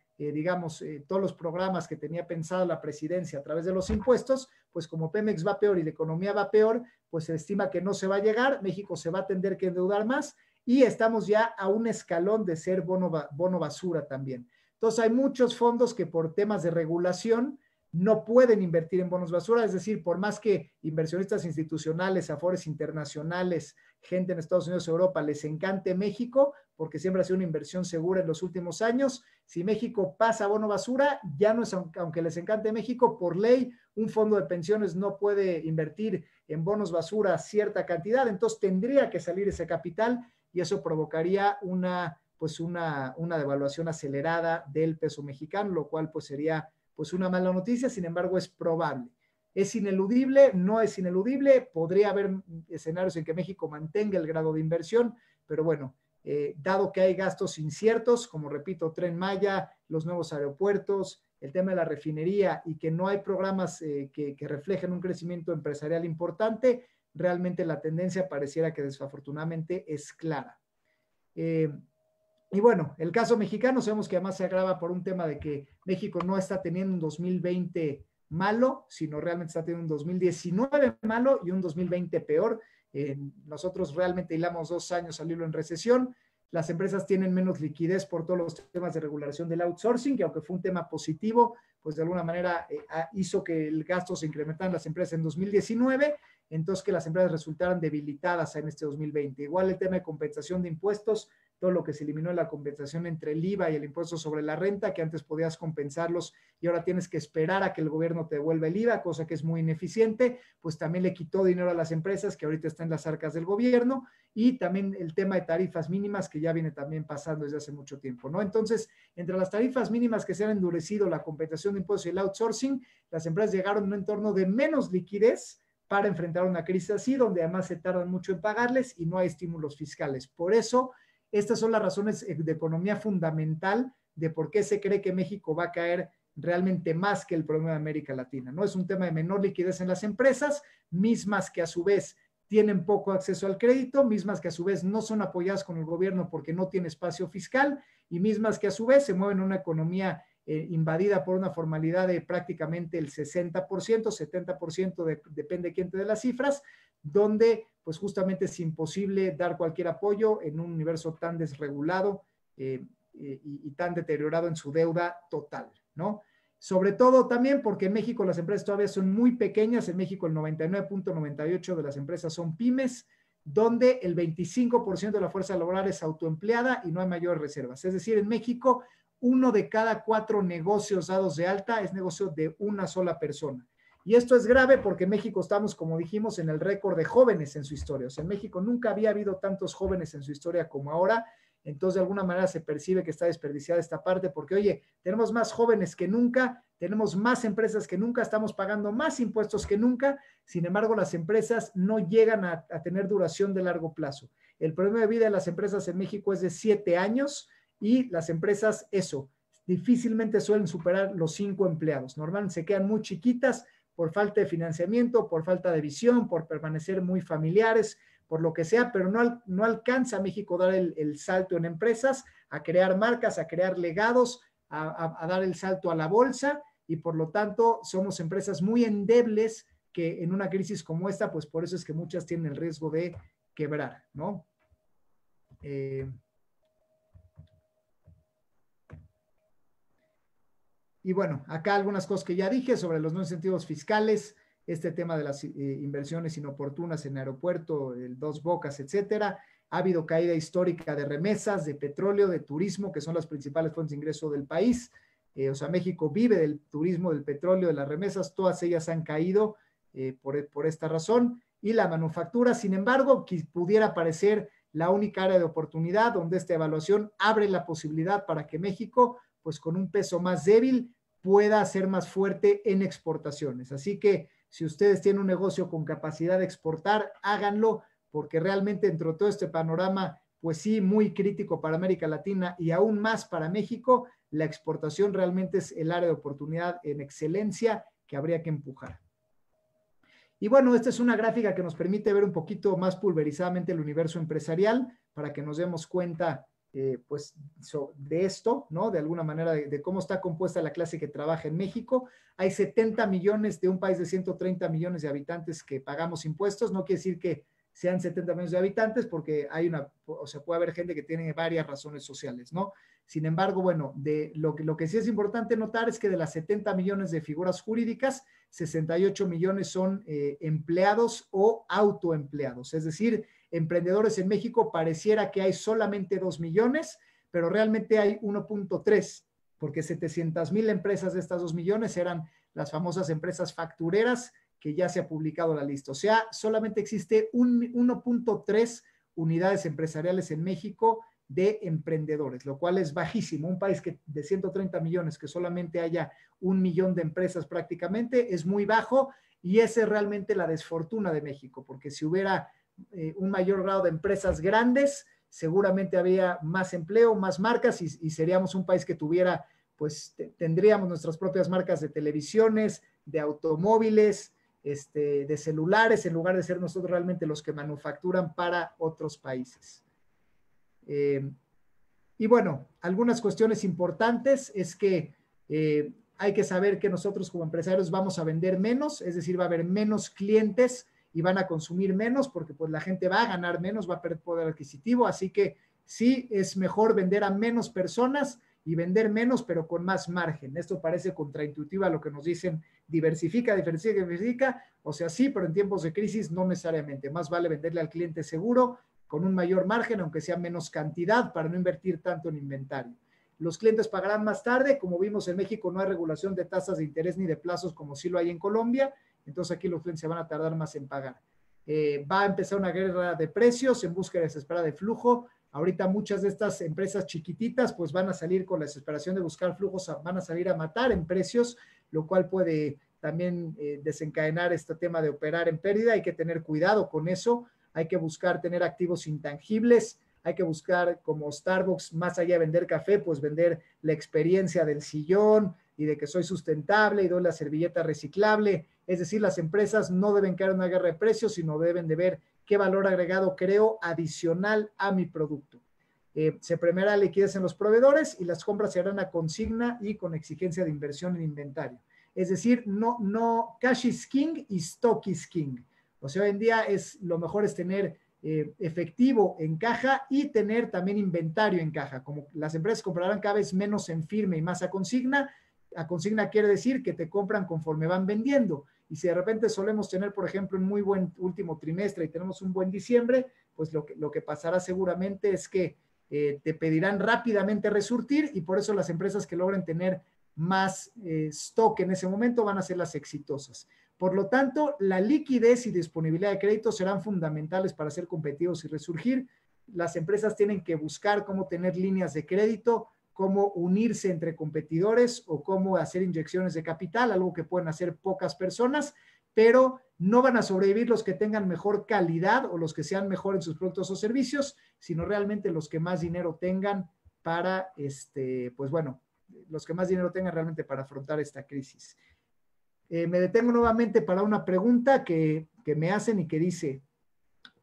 todos los programas que tenía pensado la presidencia a través de los impuestos, pues como Pemex va peor y la economía va peor, pues se estima que no se va a llegar, México se va a tener que endeudar más y estamos ya a un escalón de ser bono basura también. Entonces hay muchos fondos que por temas de regulación no pueden invertir en bonos basura, es decir, por más que inversionistas institucionales, afores internacionales, gente en Estados Unidos, Europa, les encante México, porque siempre ha sido una inversión segura en los últimos años, si México pasa a bono basura, ya no es, aunque les encante México, por ley, un fondo de pensiones no puede invertir en bonos basura cierta cantidad, entonces tendría que salir ese capital y eso provocaría una devaluación acelerada del peso mexicano, lo cual pues sería pues una mala noticia, sin embargo es probable. ¿Es ineludible? No es ineludible, podría haber escenarios en que México mantenga el grado de inversión, pero bueno, dado que hay gastos inciertos, como repito, Tren Maya, los nuevos aeropuertos, el tema de la refinería y que no hay programas que reflejen un crecimiento empresarial importante, realmente la tendencia pareciera que desafortunadamente es clara. Y bueno, el caso mexicano, sabemos que además se agrava por un tema de que México no está teniendo un 2020 malo, sino realmente está teniendo un 2019 malo y un 2020 peor. Nosotros realmente hilamos 2 años al hilo en recesión. Las empresas tienen menos liquidez por todos los temas de regulación del outsourcing, que aunque fue un tema positivo, pues de alguna manera hizo que el gasto se incrementara en las empresas en 2019, entonces que las empresas resultaran debilitadas en este 2020. Igual el tema de compensación de impuestos todo lo que se eliminó en la compensación entre el IVA y el impuesto sobre la renta, que antes podías compensarlos y ahora tienes que esperar a que el gobierno te devuelva el IVA, cosa que es muy ineficiente, pues también le quitó dinero a las empresas que ahorita están en las arcas del gobierno, y también el tema de tarifas mínimas que ya viene también pasando desde hace mucho tiempo, ¿no? Entonces, entre las tarifas mínimas que se han endurecido, la compensación de impuestos y el outsourcing, las empresas llegaron a un entorno de menos liquidez para enfrentar una crisis así, donde además se tardan mucho en pagarles y no hay estímulos fiscales. Por eso, estas son las razones de economía fundamental de por qué se cree que México va a caer realmente más que el promedio de América Latina, ¿no? Es un tema de menor liquidez en las empresas, mismas que a su vez tienen poco acceso al crédito, mismas que a su vez no son apoyadas con el gobierno porque no tiene espacio fiscal, y mismas que a su vez se mueven en una economía invadida por una formalidad de prácticamente el 60%, 70%, depende de quién te dé las cifras, donde pues justamente es imposible dar cualquier apoyo en un universo tan desregulado y tan deteriorado en su deuda total, ¿no? Sobre todo también porque en México las empresas todavía son muy pequeñas. En México el 99.98% de las empresas son pymes, donde el 25% de la fuerza laboral es autoempleada y no hay mayores reservas. Es decir, en México 1 de cada 4 negocios dados de alta es negocio de una sola persona. Y esto es grave porque en México estamos, como dijimos, en el récord de jóvenes en su historia. O sea, en México nunca había habido tantos jóvenes en su historia como ahora. Entonces, de alguna manera se percibe que está desperdiciada esta parte porque, oye, tenemos más jóvenes que nunca, tenemos más empresas que nunca, estamos pagando más impuestos que nunca. Sin embargo, las empresas no llegan a tener duración de largo plazo. El promedio de vida de las empresas en México es de 7 años y las empresas, eso, difícilmente suelen superar los 5 empleados. Normalmente se quedan muy chiquitas por falta de financiamiento, por falta de visión, por permanecer muy familiares, por lo que sea, pero no alcanza a México dar el salto en empresas, a crear marcas, a crear legados, a dar el salto a la bolsa, y por lo tanto somos empresas muy endebles que en una crisis como esta, pues por eso es que muchas tienen el riesgo de quebrar, ¿no? Y bueno, acá algunas cosas que ya dije sobre los no incentivos fiscales, este tema de las inversiones inoportunas en aeropuerto, el Dos Bocas, etcétera. Ha habido caída histórica de remesas, de petróleo, de turismo, que son las principales fuentes de ingreso del país. O sea, México vive del turismo, del petróleo, de las remesas, todas ellas han caído por esta razón. Y la manufactura, sin embargo, que pudiera parecer la única área de oportunidad donde esta evaluación abre la posibilidad para que México, pues con un peso más débil, pueda ser más fuerte en exportaciones. Así que si ustedes tienen un negocio con capacidad de exportar, háganlo, porque realmente dentro de todo este panorama, pues sí, muy crítico para América Latina y aún más para México, la exportación realmente es el área de oportunidad en excelencia que habría que empujar. Y bueno, esta es una gráfica que nos permite ver un poquito más pulverizadamente el universo empresarial para que nos demos cuenta pues de esto, ¿no? De alguna manera de cómo está compuesta la clase que trabaja en México. Hay 70 millones de un país de 130 millones de habitantes que pagamos impuestos. No quiere decir que sean 70 millones de habitantes porque o sea, puede haber gente que tiene varias razones sociales, ¿no? Sin embargo, bueno, lo que sí es importante notar es que de las 70 millones de figuras jurídicas, 68 millones son empleados o autoempleados, es decir, emprendedores en México pareciera que hay solamente 2 millones, pero realmente hay 1.3, porque 700,000 empresas de estas 2 millones eran las famosas empresas factureras que ya se ha publicado la lista. O sea, solamente existe 1.3 unidades empresariales en México de emprendedores, lo cual es bajísimo. Un país de 130 millones, que solamente haya 1 millón de empresas prácticamente, es muy bajo, y esa es realmente la desfortuna de México, porque si hubiera un mayor grado de empresas grandes, seguramente había más empleo, más marcas, y seríamos un país que tuviera, pues tendríamos nuestras propias marcas de televisiones, de automóviles, de celulares, en lugar de ser nosotros realmente los que manufacturan para otros países. Y bueno, algunas cuestiones importantes es que hay que saber que nosotros como empresarios vamos a vender menos, es decir, va a haber menos clientes y van a consumir menos porque pues la gente va a ganar menos, va a perder poder adquisitivo, así que sí es mejor vender a menos personas y vender menos pero con más margen. Esto parece contraintuitivo a lo que nos dicen diversifica, o sea, sí, pero en tiempos de crisis no necesariamente. Más vale venderle al cliente seguro con un mayor margen, aunque sea menos cantidad, para no invertir tanto en inventario. Los clientes pagarán más tarde. Como vimos, en México no hay regulación de tasas de interés ni de plazos como sí lo hay en Colombia, entonces aquí los clientes se van a tardar más en pagar. Va a empezar una guerra de precios en búsqueda desesperada de flujo. Ahorita muchas de estas empresas chiquititas pues van a salir con la desesperación de buscar flujos, van a salir a matar en precios, lo cual puede también desencadenar este tema de operar en pérdida. Hay que tener cuidado con eso, hay que buscar tener activos intangibles, hay que buscar como Starbucks, más allá de vender café, pues vender la experiencia del sillón y de que soy sustentable y doy la servilleta reciclable. Es decir, las empresas no deben caer en una guerra de precios, sino deben de ver qué valor agregado creo adicional a mi producto. Se premiará liquidez en los proveedores y las compras se harán a consigna y con exigencia de inversión en inventario. Es decir, no cash is king y stock is king. O sea, hoy en día lo mejor es tener efectivo en caja y tener también inventario en caja. Como las empresas comprarán cada vez menos en firme y más a consigna quiere decir que te compran conforme van vendiendo. Y si de repente solemos tener, por ejemplo, un muy buen último trimestre y tenemos un buen diciembre, pues lo que pasará seguramente es que te pedirán rápidamente resurtir, y por eso las empresas que logren tener más stock en ese momento van a ser las exitosas. Por lo tanto, la liquidez y disponibilidad de crédito serán fundamentales para ser competitivos y resurgir. Las empresas tienen que buscar cómo tener líneas de crédito, cómo unirse entre competidores o cómo hacer inyecciones de capital, algo que pueden hacer pocas personas, pero no van a sobrevivir los que tengan mejor calidad o los que sean mejor en sus productos o servicios, sino realmente los que más dinero tengan para, pues bueno, los que más dinero tengan realmente para afrontar esta crisis. Me detengo nuevamente para una pregunta que me hacen y que dice,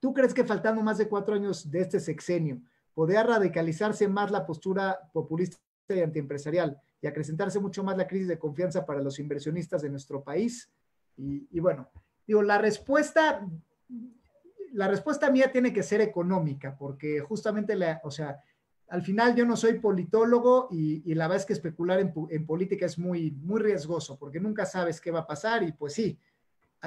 ¿tú crees que faltando más de 4 años de este sexenio, podría radicalizarse más la postura populista y antiempresarial y acrecentarse mucho más la crisis de confianza para los inversionistas de nuestro país? Y bueno, digo, la respuesta mía tiene que ser económica, porque justamente, o sea, al final yo no soy politólogo y la verdad es que especular en política es muy, muy riesgoso, porque nunca sabes qué va a pasar y pues sí,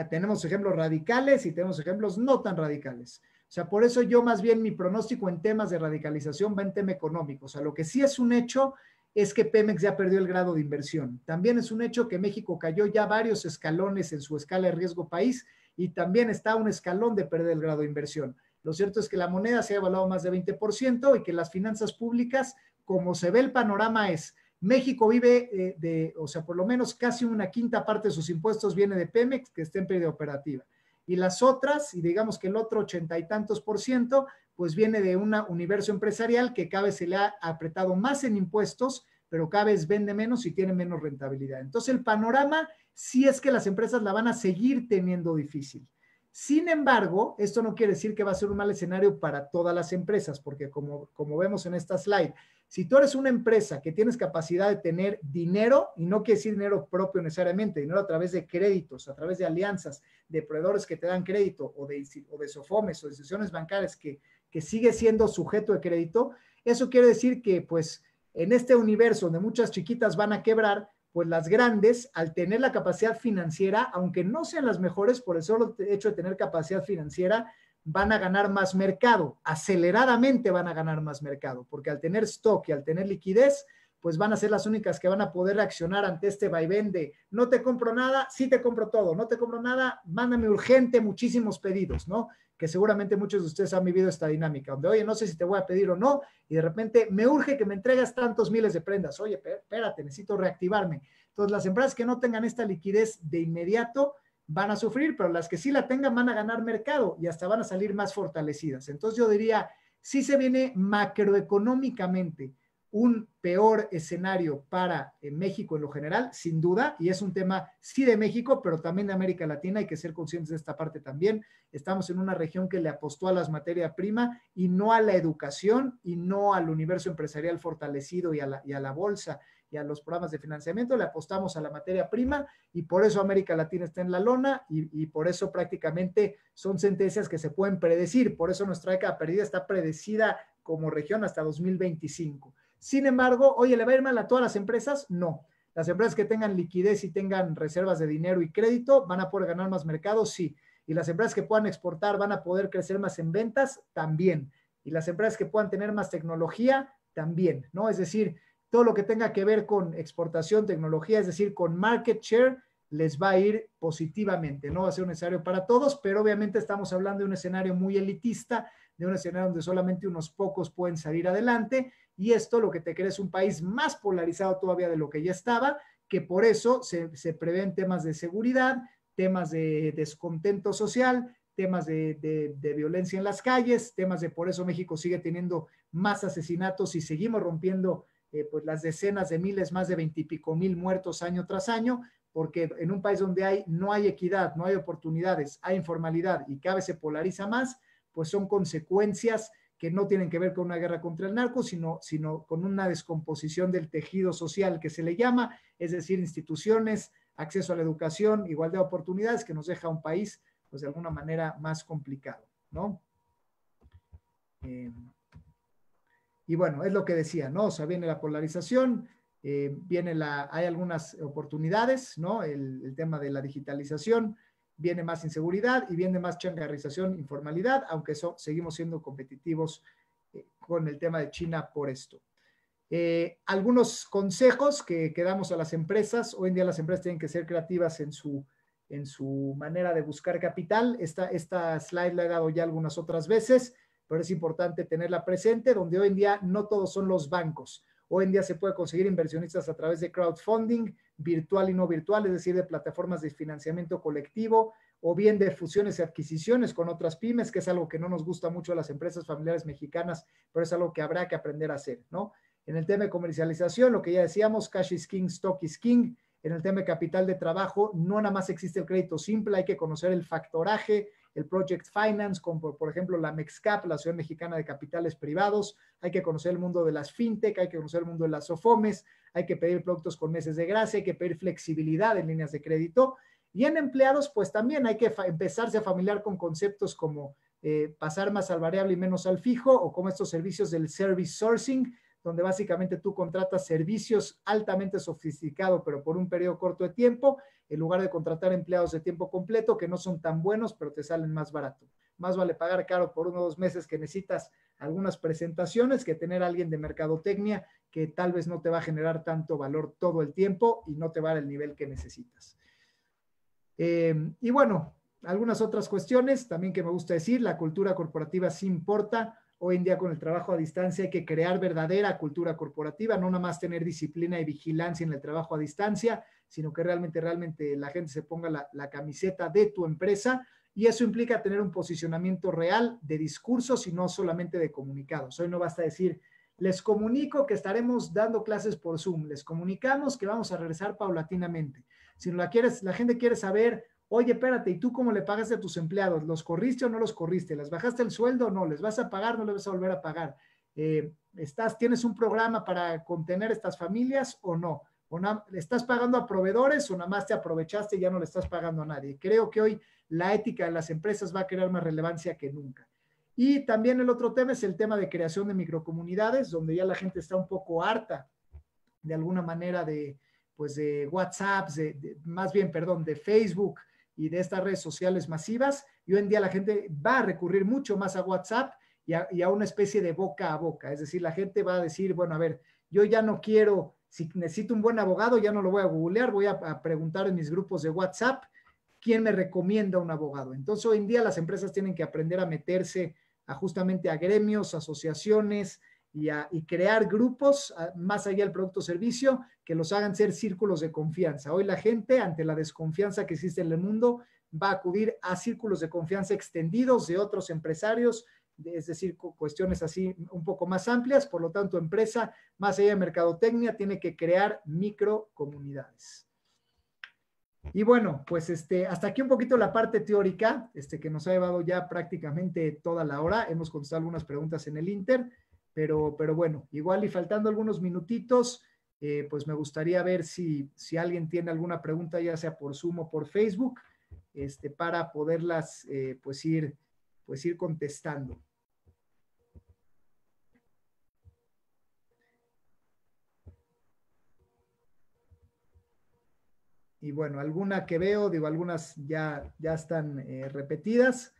tenemos ejemplos radicales y tenemos ejemplos no tan radicales. O sea, por eso yo más bien mi pronóstico en temas de radicalización va en tema económico. O sea, lo que sí es un hecho es que Pemex ya perdió el grado de inversión. También es un hecho que México cayó ya varios escalones en su escala de riesgo país y también está a un escalón de perder el grado de inversión. Lo cierto es que la moneda se ha evaluado más de 20% y que las finanzas públicas, como se ve el panorama, es México vive o sea, por lo menos casi una quinta parte de sus impuestos viene de Pemex, que está en pérdida operativa. Y las otras, y digamos que el otro 80 y tantos %, pues viene de un universo empresarial que cada vez se le ha apretado más en impuestos, pero cada vez vende menos y tiene menos rentabilidad. Entonces el panorama sí es que las empresas la van a seguir teniendo difícil. Sin embargo, esto no quiere decir que va a ser un mal escenario para todas las empresas, porque como vemos en esta slide, si tú eres una empresa que tienes capacidad de tener dinero, y no quiere decir dinero propio necesariamente, dinero a través de créditos, a través de alianzas, de proveedores que te dan crédito, o de SOFOMES o de instituciones bancarias que sigue siendo sujeto de crédito, eso quiere decir que pues en este universo donde muchas chiquitas van a quebrar, pues las grandes, al tener la capacidad financiera, aunque no sean las mejores, por el solo hecho de tener capacidad financiera, van a ganar más mercado, aceleradamente van a ganar más mercado, porque al tener stock y al tener liquidez, pues van a ser las únicas que van a poder reaccionar ante este vaivén de no te compro nada, sí te compro todo, no te compro nada, mándame urgente muchísimos pedidos, ¿no? Que seguramente muchos de ustedes han vivido esta dinámica, donde, oye, no sé si te voy a pedir o no, y de repente me urge que me entregas tantos miles de prendas, oye, espérate, necesito reactivarme. Entonces, las empresas que no tengan esta liquidez de inmediato van a sufrir, pero las que sí la tengan van a ganar mercado y hasta van a salir más fortalecidas. Entonces, yo diría, sí se viene macroeconómicamente un peor escenario para México en lo general, sin duda, y es un tema sí de México, pero también de América Latina, hay que ser conscientes de esta parte también. Estamos en una región que le apostó a las materias primas y no a la educación y no al universo empresarial fortalecido y a la bolsa y a los programas de financiamiento, le apostamos a la materia prima y por eso América Latina está en la lona y por eso prácticamente son sentencias que se pueden predecir, por eso nuestra década perdida está predecida como región hasta 2025. Sin embargo, oye, ¿le va a ir mal a todas las empresas? No. Las empresas que tengan liquidez y tengan reservas de dinero y crédito van a poder ganar más mercado, sí. Y las empresas que puedan exportar van a poder crecer más en ventas también. Y las empresas que puedan tener más tecnología también, ¿no? Es decir, todo lo que tenga que ver con exportación, tecnología, es decir, con market share, les va a ir positivamente. No va a ser un escenario para todos, pero obviamente estamos hablando de un escenario muy elitista, de un escenario donde solamente unos pocos pueden salir adelante, y esto lo que te crea es un país más polarizado todavía de lo que ya estaba, que por eso se prevén temas de seguridad, temas de descontento social, temas de violencia en las calles, temas de por eso México sigue teniendo más asesinatos y seguimos rompiendo pues las decenas de miles, más de 20 y pico mil muertos año tras año, porque en un país donde no hay equidad, no hay oportunidades, hay informalidad y cada vez se polariza más, pues son consecuencias que no tienen que ver con una guerra contra el narco, sino con una descomposición del tejido social que se le llama, es decir, instituciones, acceso a la educación, igualdad de oportunidades, que nos deja un país, pues de alguna manera más complicado, ¿no? Y bueno, es lo que decía, ¿no? O sea, viene la polarización, hay algunas oportunidades, ¿no? El tema de la digitalización, viene más inseguridad y viene más changarrización, informalidad, aunque seguimos siendo competitivos con el tema de China por esto. Algunos consejos que damos a las empresas. Hoy en día las empresas tienen que ser creativas en su manera de buscar capital. Esta slide la he dado ya algunas otras veces, pero es importante tenerla presente, donde hoy en día no todos son los bancos. Hoy en día se puede conseguir inversionistas a través de crowdfunding, virtual y no virtual, es decir, de plataformas de financiamiento colectivo, o bien de fusiones y adquisiciones con otras pymes, que es algo que no nos gusta mucho a las empresas familiares mexicanas, pero es algo que habrá que aprender a hacer, ¿no? En el tema de comercialización, lo que ya decíamos, cash is king, stock is king. En el tema de capital de trabajo, no nada más existe el crédito simple, hay que conocer el factoraje, el project finance, como por ejemplo la MEXCAP, la Asociación Mexicana de Capitales Privados, hay que conocer el mundo de las fintech, hay que conocer el mundo de las SOFOMES, hay que pedir productos con meses de gracia, hay que pedir flexibilidad en líneas de crédito. Y en empleados, pues también hay que empezarse a familiar con conceptos como pasar más al variable y menos al fijo, o como estos servicios del service sourcing, donde básicamente tú contratas servicios altamente sofisticados, pero por un periodo corto de tiempo, en lugar de contratar empleados de tiempo completo, que no son tan buenos, pero te salen más barato. Más vale pagar caro por 1 o 2 meses que necesitas algunas presentaciones que tener a alguien de mercadotecnia que tal vez no te va a generar tanto valor todo el tiempo y no te va a dar el nivel que necesitas. Y bueno, algunas otras cuestiones también que me gusta decir, la cultura corporativa sí importa. Hoy en día con el trabajo a distancia hay que crear verdadera cultura corporativa, no nada más tener disciplina y vigilancia en el trabajo a distancia, sino que realmente la gente se ponga la camiseta de tu empresa, y eso implica tener un posicionamiento real de discursos y no solamente de comunicados. Hoy no basta decir, les comunico que estaremos dando clases por Zoom, les comunicamos que vamos a regresar paulatinamente. Si la gente quiere saber, oye, espérate, ¿y tú cómo le pagaste a tus empleados? ¿Los corriste o no los corriste? ¿Les bajaste el sueldo o no? ¿Les vas a pagar o no les vas a volver a pagar? ¿Tienes un programa para contener estas familias o no? ¿Le estás pagando a proveedores o nada más te aprovechaste y ya no le estás pagando a nadie? Creo que hoy la ética de las empresas va a crear más relevancia que nunca. Y también el otro tema es el tema de creación de microcomunidades, donde ya la gente está un poco harta de alguna manera de WhatsApp, más bien, perdón, de Facebook y de estas redes sociales masivas. Y hoy en día la gente va a recurrir mucho más a WhatsApp y a una especie de boca a boca. Es decir, la gente va a decir, bueno, a ver, yo ya no quiero, si necesito un buen abogado, ya no lo voy a googlear, voy a preguntar en mis grupos de WhatsApp quién me recomienda un abogado. Entonces, hoy en día las empresas tienen que aprender a meterse justamente a gremios, asociaciones, y crear grupos más allá del producto o servicio que los hagan ser círculos de confianza. Hoy la gente, ante la desconfianza que existe en el mundo, va a acudir a círculos de confianza extendidos de otros empresarios, es decir, cuestiones así un poco más amplias. Por lo tanto, empresa, más allá de mercadotecnia, tiene que crear microcomunidades. Y bueno, pues hasta aquí un poquito la parte teórica, que nos ha llevado ya prácticamente toda la hora. Hemos contestado algunas preguntas en el Inter, pero bueno, igual y faltando algunos minutitos, pues me gustaría ver si alguien tiene alguna pregunta, ya sea por Zoom o por Facebook, para poderlas pues ir contestando. bueno, alguna que veo, digo, algunas ya están repetidas.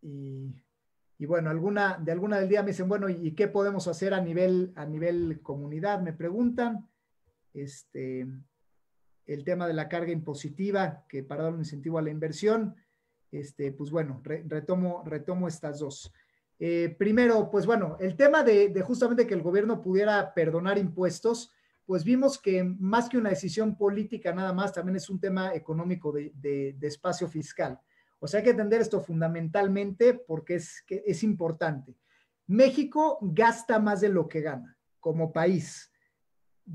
Y bueno, de alguna del día me dicen, bueno, ¿y qué podemos hacer a nivel comunidad? Me preguntan. El tema de la carga impositiva, que para dar un incentivo a la inversión, pues bueno, retomo estas dos. Primero, pues bueno, el tema de justamente que el gobierno pudiera perdonar impuestos, pues vimos que más que una decisión política nada más, también es un tema económico de espacio fiscal. O sea, hay que entender esto fundamentalmente porque es importante. México gasta más de lo que gana como país.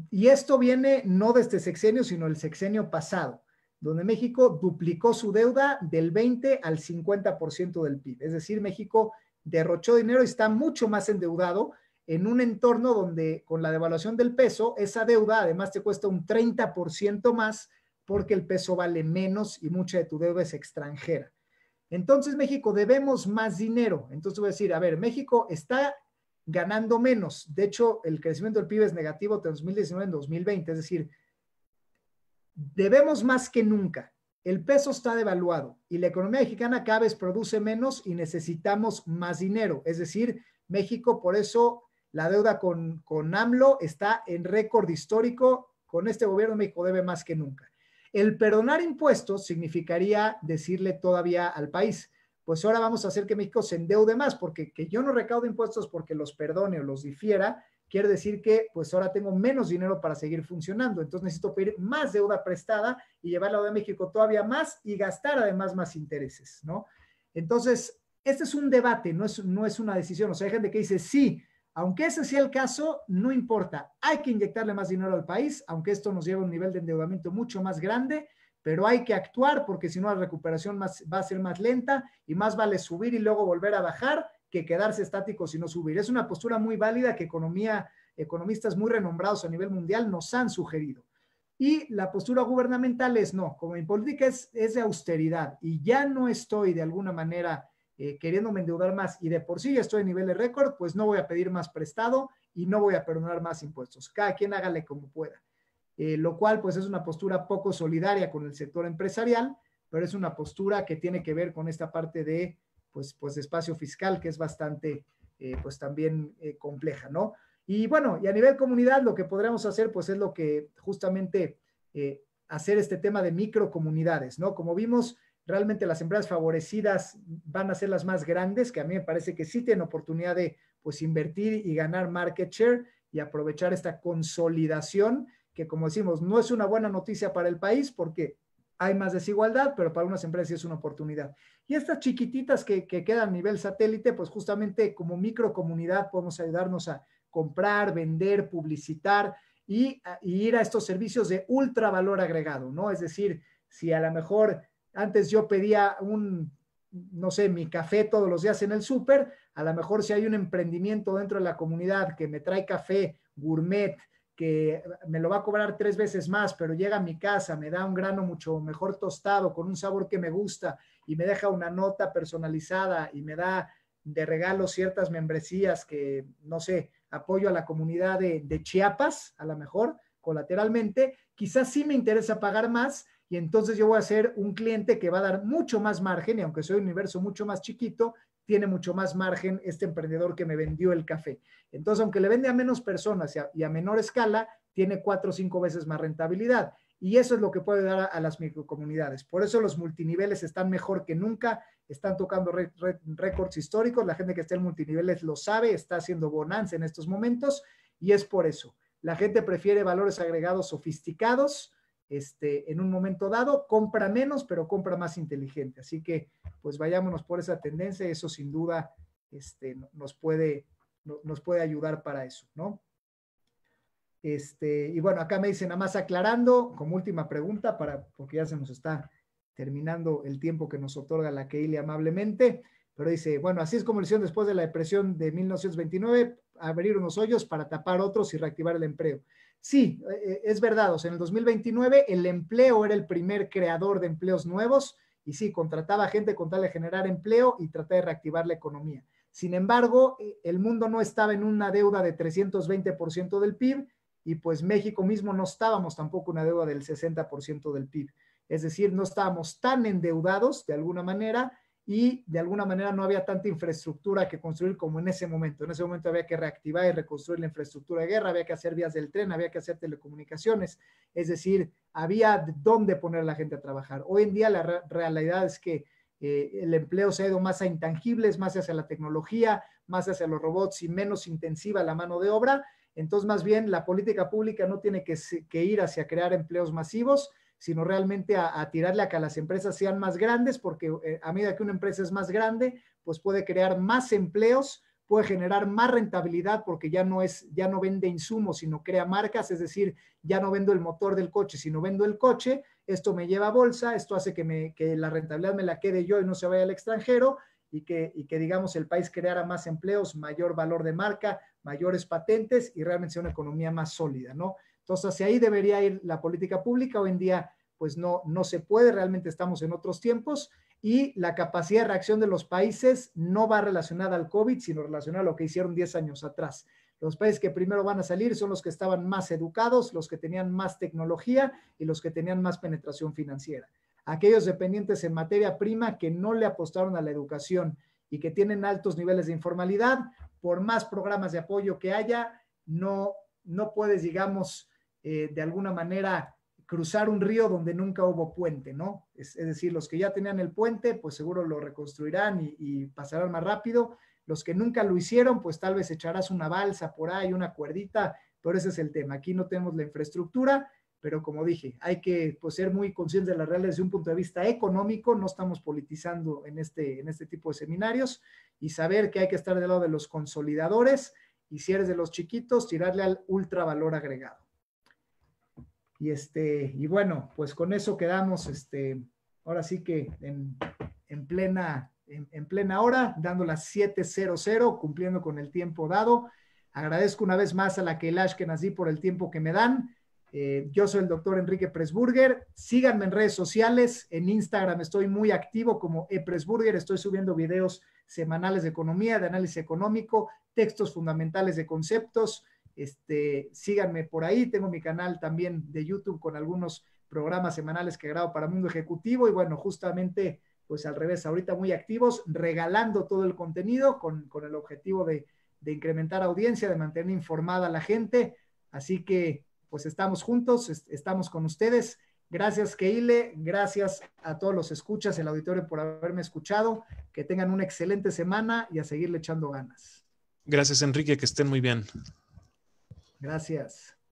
Y esto viene no de este sexenio, sino el sexenio pasado, donde México duplicó su deuda del 20 al 50% del PIB. Es decir, México derrochó dinero y está mucho más endeudado en un entorno donde con la devaluación del peso, esa deuda además te cuesta un 30% más porque el peso vale menos y mucha de tu deuda es extranjera. Entonces, México debemos más dinero. Entonces voy a decir, a ver, México está ganando menos. De hecho, el crecimiento del PIB es negativo de 2019 en 2020. Es decir, debemos más que nunca. El peso está devaluado y la economía mexicana cada vez produce menos y necesitamos más dinero. Es decir, México, por eso la deuda con AMLO está en récord histórico. Con este gobierno, México debe más que nunca. El perdonar impuestos significaría decirle todavía al país, pues ahora vamos a hacer que México se endeude más, porque que yo no recaude impuestos porque los perdone o los difiera, quiere decir que pues ahora tengo menos dinero para seguir funcionando, entonces necesito pedir más deuda prestada y llevarla a México todavía más y gastar además más intereses, ¿no? Entonces, este es un debate, no es una decisión, o sea, hay gente que dice, sí, aunque ese sea el caso, no importa, hay que inyectarle más dinero al país, aunque esto nos lleve a un nivel de endeudamiento mucho más grande, pero hay que actuar porque si no la recuperación va a ser más lenta y más vale subir y luego volver a bajar que quedarse estáticos y no subir. Es una postura muy válida que economistas muy renombrados a nivel mundial nos han sugerido. Y la postura gubernamental es no, como mi política es de austeridad y ya no estoy de alguna manera queriéndome endeudar más y de por sí ya estoy a nivel de récord, pues no voy a pedir más prestado y no voy a perdonar más impuestos. Cada quien hágale como pueda. Lo cual pues es una postura poco solidaria con el sector empresarial, pero es una postura que tiene que ver con esta parte de pues espacio fiscal que es bastante pues también compleja, ¿no? Y bueno, y a nivel comunidad lo que podríamos hacer pues es lo que justamente hacer este tema de microcomunidades, ¿no? Como vimos, realmente las empresas favorecidas van a ser las más grandes, que a mí me parece que sí tienen oportunidad de pues invertir y ganar market share y aprovechar esta consolidación que como decimos, no es una buena noticia para el país porque hay más desigualdad, pero para unas empresas sí es una oportunidad. Y estas chiquititas que quedan a nivel satélite, pues justamente como microcomunidad podemos ayudarnos a comprar, vender, publicitar y ir a estos servicios de ultra valor agregado, ¿no? Es decir, si a lo mejor antes yo pedía no sé, mi café todos los días en el súper, a lo mejor si hay un emprendimiento dentro de la comunidad que me trae café gourmet, que me lo va a cobrar 3 veces más, pero llega a mi casa, me da un grano mucho mejor tostado, con un sabor que me gusta, y me deja una nota personalizada y me da de regalo ciertas membresías que, no sé, apoyo a la comunidad de Chiapas, a lo mejor, colateralmente, quizás sí me interesa pagar más, y entonces yo voy a ser un cliente que va a dar mucho más margen, y aunque soy un universo mucho más chiquito, tiene mucho más margen este emprendedor que me vendió el café. Entonces, aunque le vende a menos personas y a menor escala, tiene 4 o 5 veces más rentabilidad. Y eso es lo que puede dar a las microcomunidades. Por eso los multiniveles están mejor que nunca, están tocando récords históricos. La gente que está en multiniveles lo sabe, está haciendo bonanza en estos momentos y es por eso. La gente prefiere valores agregados sofisticados, en un momento dado, compra menos, pero compra más inteligente. Así que, pues vayámonos por esa tendencia y eso sin duda nos puede ayudar para eso, ¿no? Y bueno, acá me dicen, nada más aclarando, como última pregunta, porque ya se nos está terminando el tiempo que nos otorga la Keili amablemente, pero dice, bueno, así es como lo hicieron después de la depresión de 1929, abrir unos hoyos para tapar otros y reactivar el empleo. Sí, es verdad, o sea, en el 2029 el empleo era el primer creador de empleos nuevos y sí, contrataba gente con tal de generar empleo y tratar de reactivar la economía. Sin embargo, el mundo no estaba en una deuda de 320% del PIB y pues México mismo no estábamos tampoco una deuda del 60% del PIB. Es decir, no estábamos tan endeudados de alguna manera y de alguna manera no había tanta infraestructura que construir como en ese momento. En ese momento había que reactivar y reconstruir la infraestructura de guerra, había que hacer vías del tren, había que hacer telecomunicaciones, es decir, había dónde poner a la gente a trabajar. Hoy en día la realidad es que el empleo se ha ido más a intangibles, más hacia la tecnología, más hacia los robots y menos intensiva la mano de obra. Entonces, más bien, la política pública no tiene que ir hacia crear empleos masivos, sino realmente a tirarle a que las empresas sean más grandes, porque a medida que una empresa es más grande, pues puede crear más empleos, puede generar más rentabilidad, porque ya no vende insumos, sino crea marcas, es decir, ya no vendo el motor del coche, sino vendo el coche, esto me lleva a bolsa, esto hace que la rentabilidad me la quede yo y no se vaya al extranjero, y que digamos el país creara más empleos, mayor valor de marca, mayores patentes y realmente sea una economía más sólida, ¿no? Entonces, hacia ahí debería ir la política pública. Hoy en día, pues no se puede, realmente estamos en otros tiempos y la capacidad de reacción de los países no va relacionada al COVID, sino relacionada a lo que hicieron 10 años atrás. Los países que primero van a salir son los que estaban más educados, los que tenían más tecnología y los que tenían más penetración financiera. Aquellos dependientes en materia prima que no le apostaron a la educación y que tienen altos niveles de informalidad, por más programas de apoyo que haya, no puedes, digamos, de alguna manera cruzar un río donde nunca hubo puente, ¿no? Es decir, los que ya tenían el puente, pues seguro lo reconstruirán y pasarán más rápido. Los que nunca lo hicieron, pues tal vez echarás una balsa por ahí, una cuerdita, pero ese es el tema. Aquí no tenemos la infraestructura, pero como dije, hay que pues, ser muy conscientes de las realidades desde un punto de vista económico, no estamos politizando en este tipo de seminarios, y saber que hay que estar del lado de los consolidadores, y si eres de los chiquitos, tirarle al ultra valor agregado. Y bueno, pues con eso quedamos, ahora sí que en plena hora, dando las 7:00, cumpliendo con el tiempo dado. Agradezco una vez más a la Keilash Kenazí por el tiempo que me dan. Yo soy el doctor Enrique Pressburger. Síganme en redes sociales. En Instagram estoy muy activo como ePressburger. Estoy subiendo videos semanales de economía, de análisis económico, textos fundamentales de conceptos. Síganme por ahí. Tengo mi canal también de YouTube con algunos programas semanales que grabo para Mundo Ejecutivo. Y bueno, justamente, pues al revés, ahorita muy activos, regalando todo el contenido con el objetivo de incrementar audiencia, de mantener informada a la gente. Así que pues estamos juntos, estamos con ustedes. Gracias, Keile, gracias a todos los escuchas, el auditorio, por haberme escuchado. Que tengan una excelente semana y a seguirle echando ganas. Gracias, Enrique, que estén muy bien. Gracias.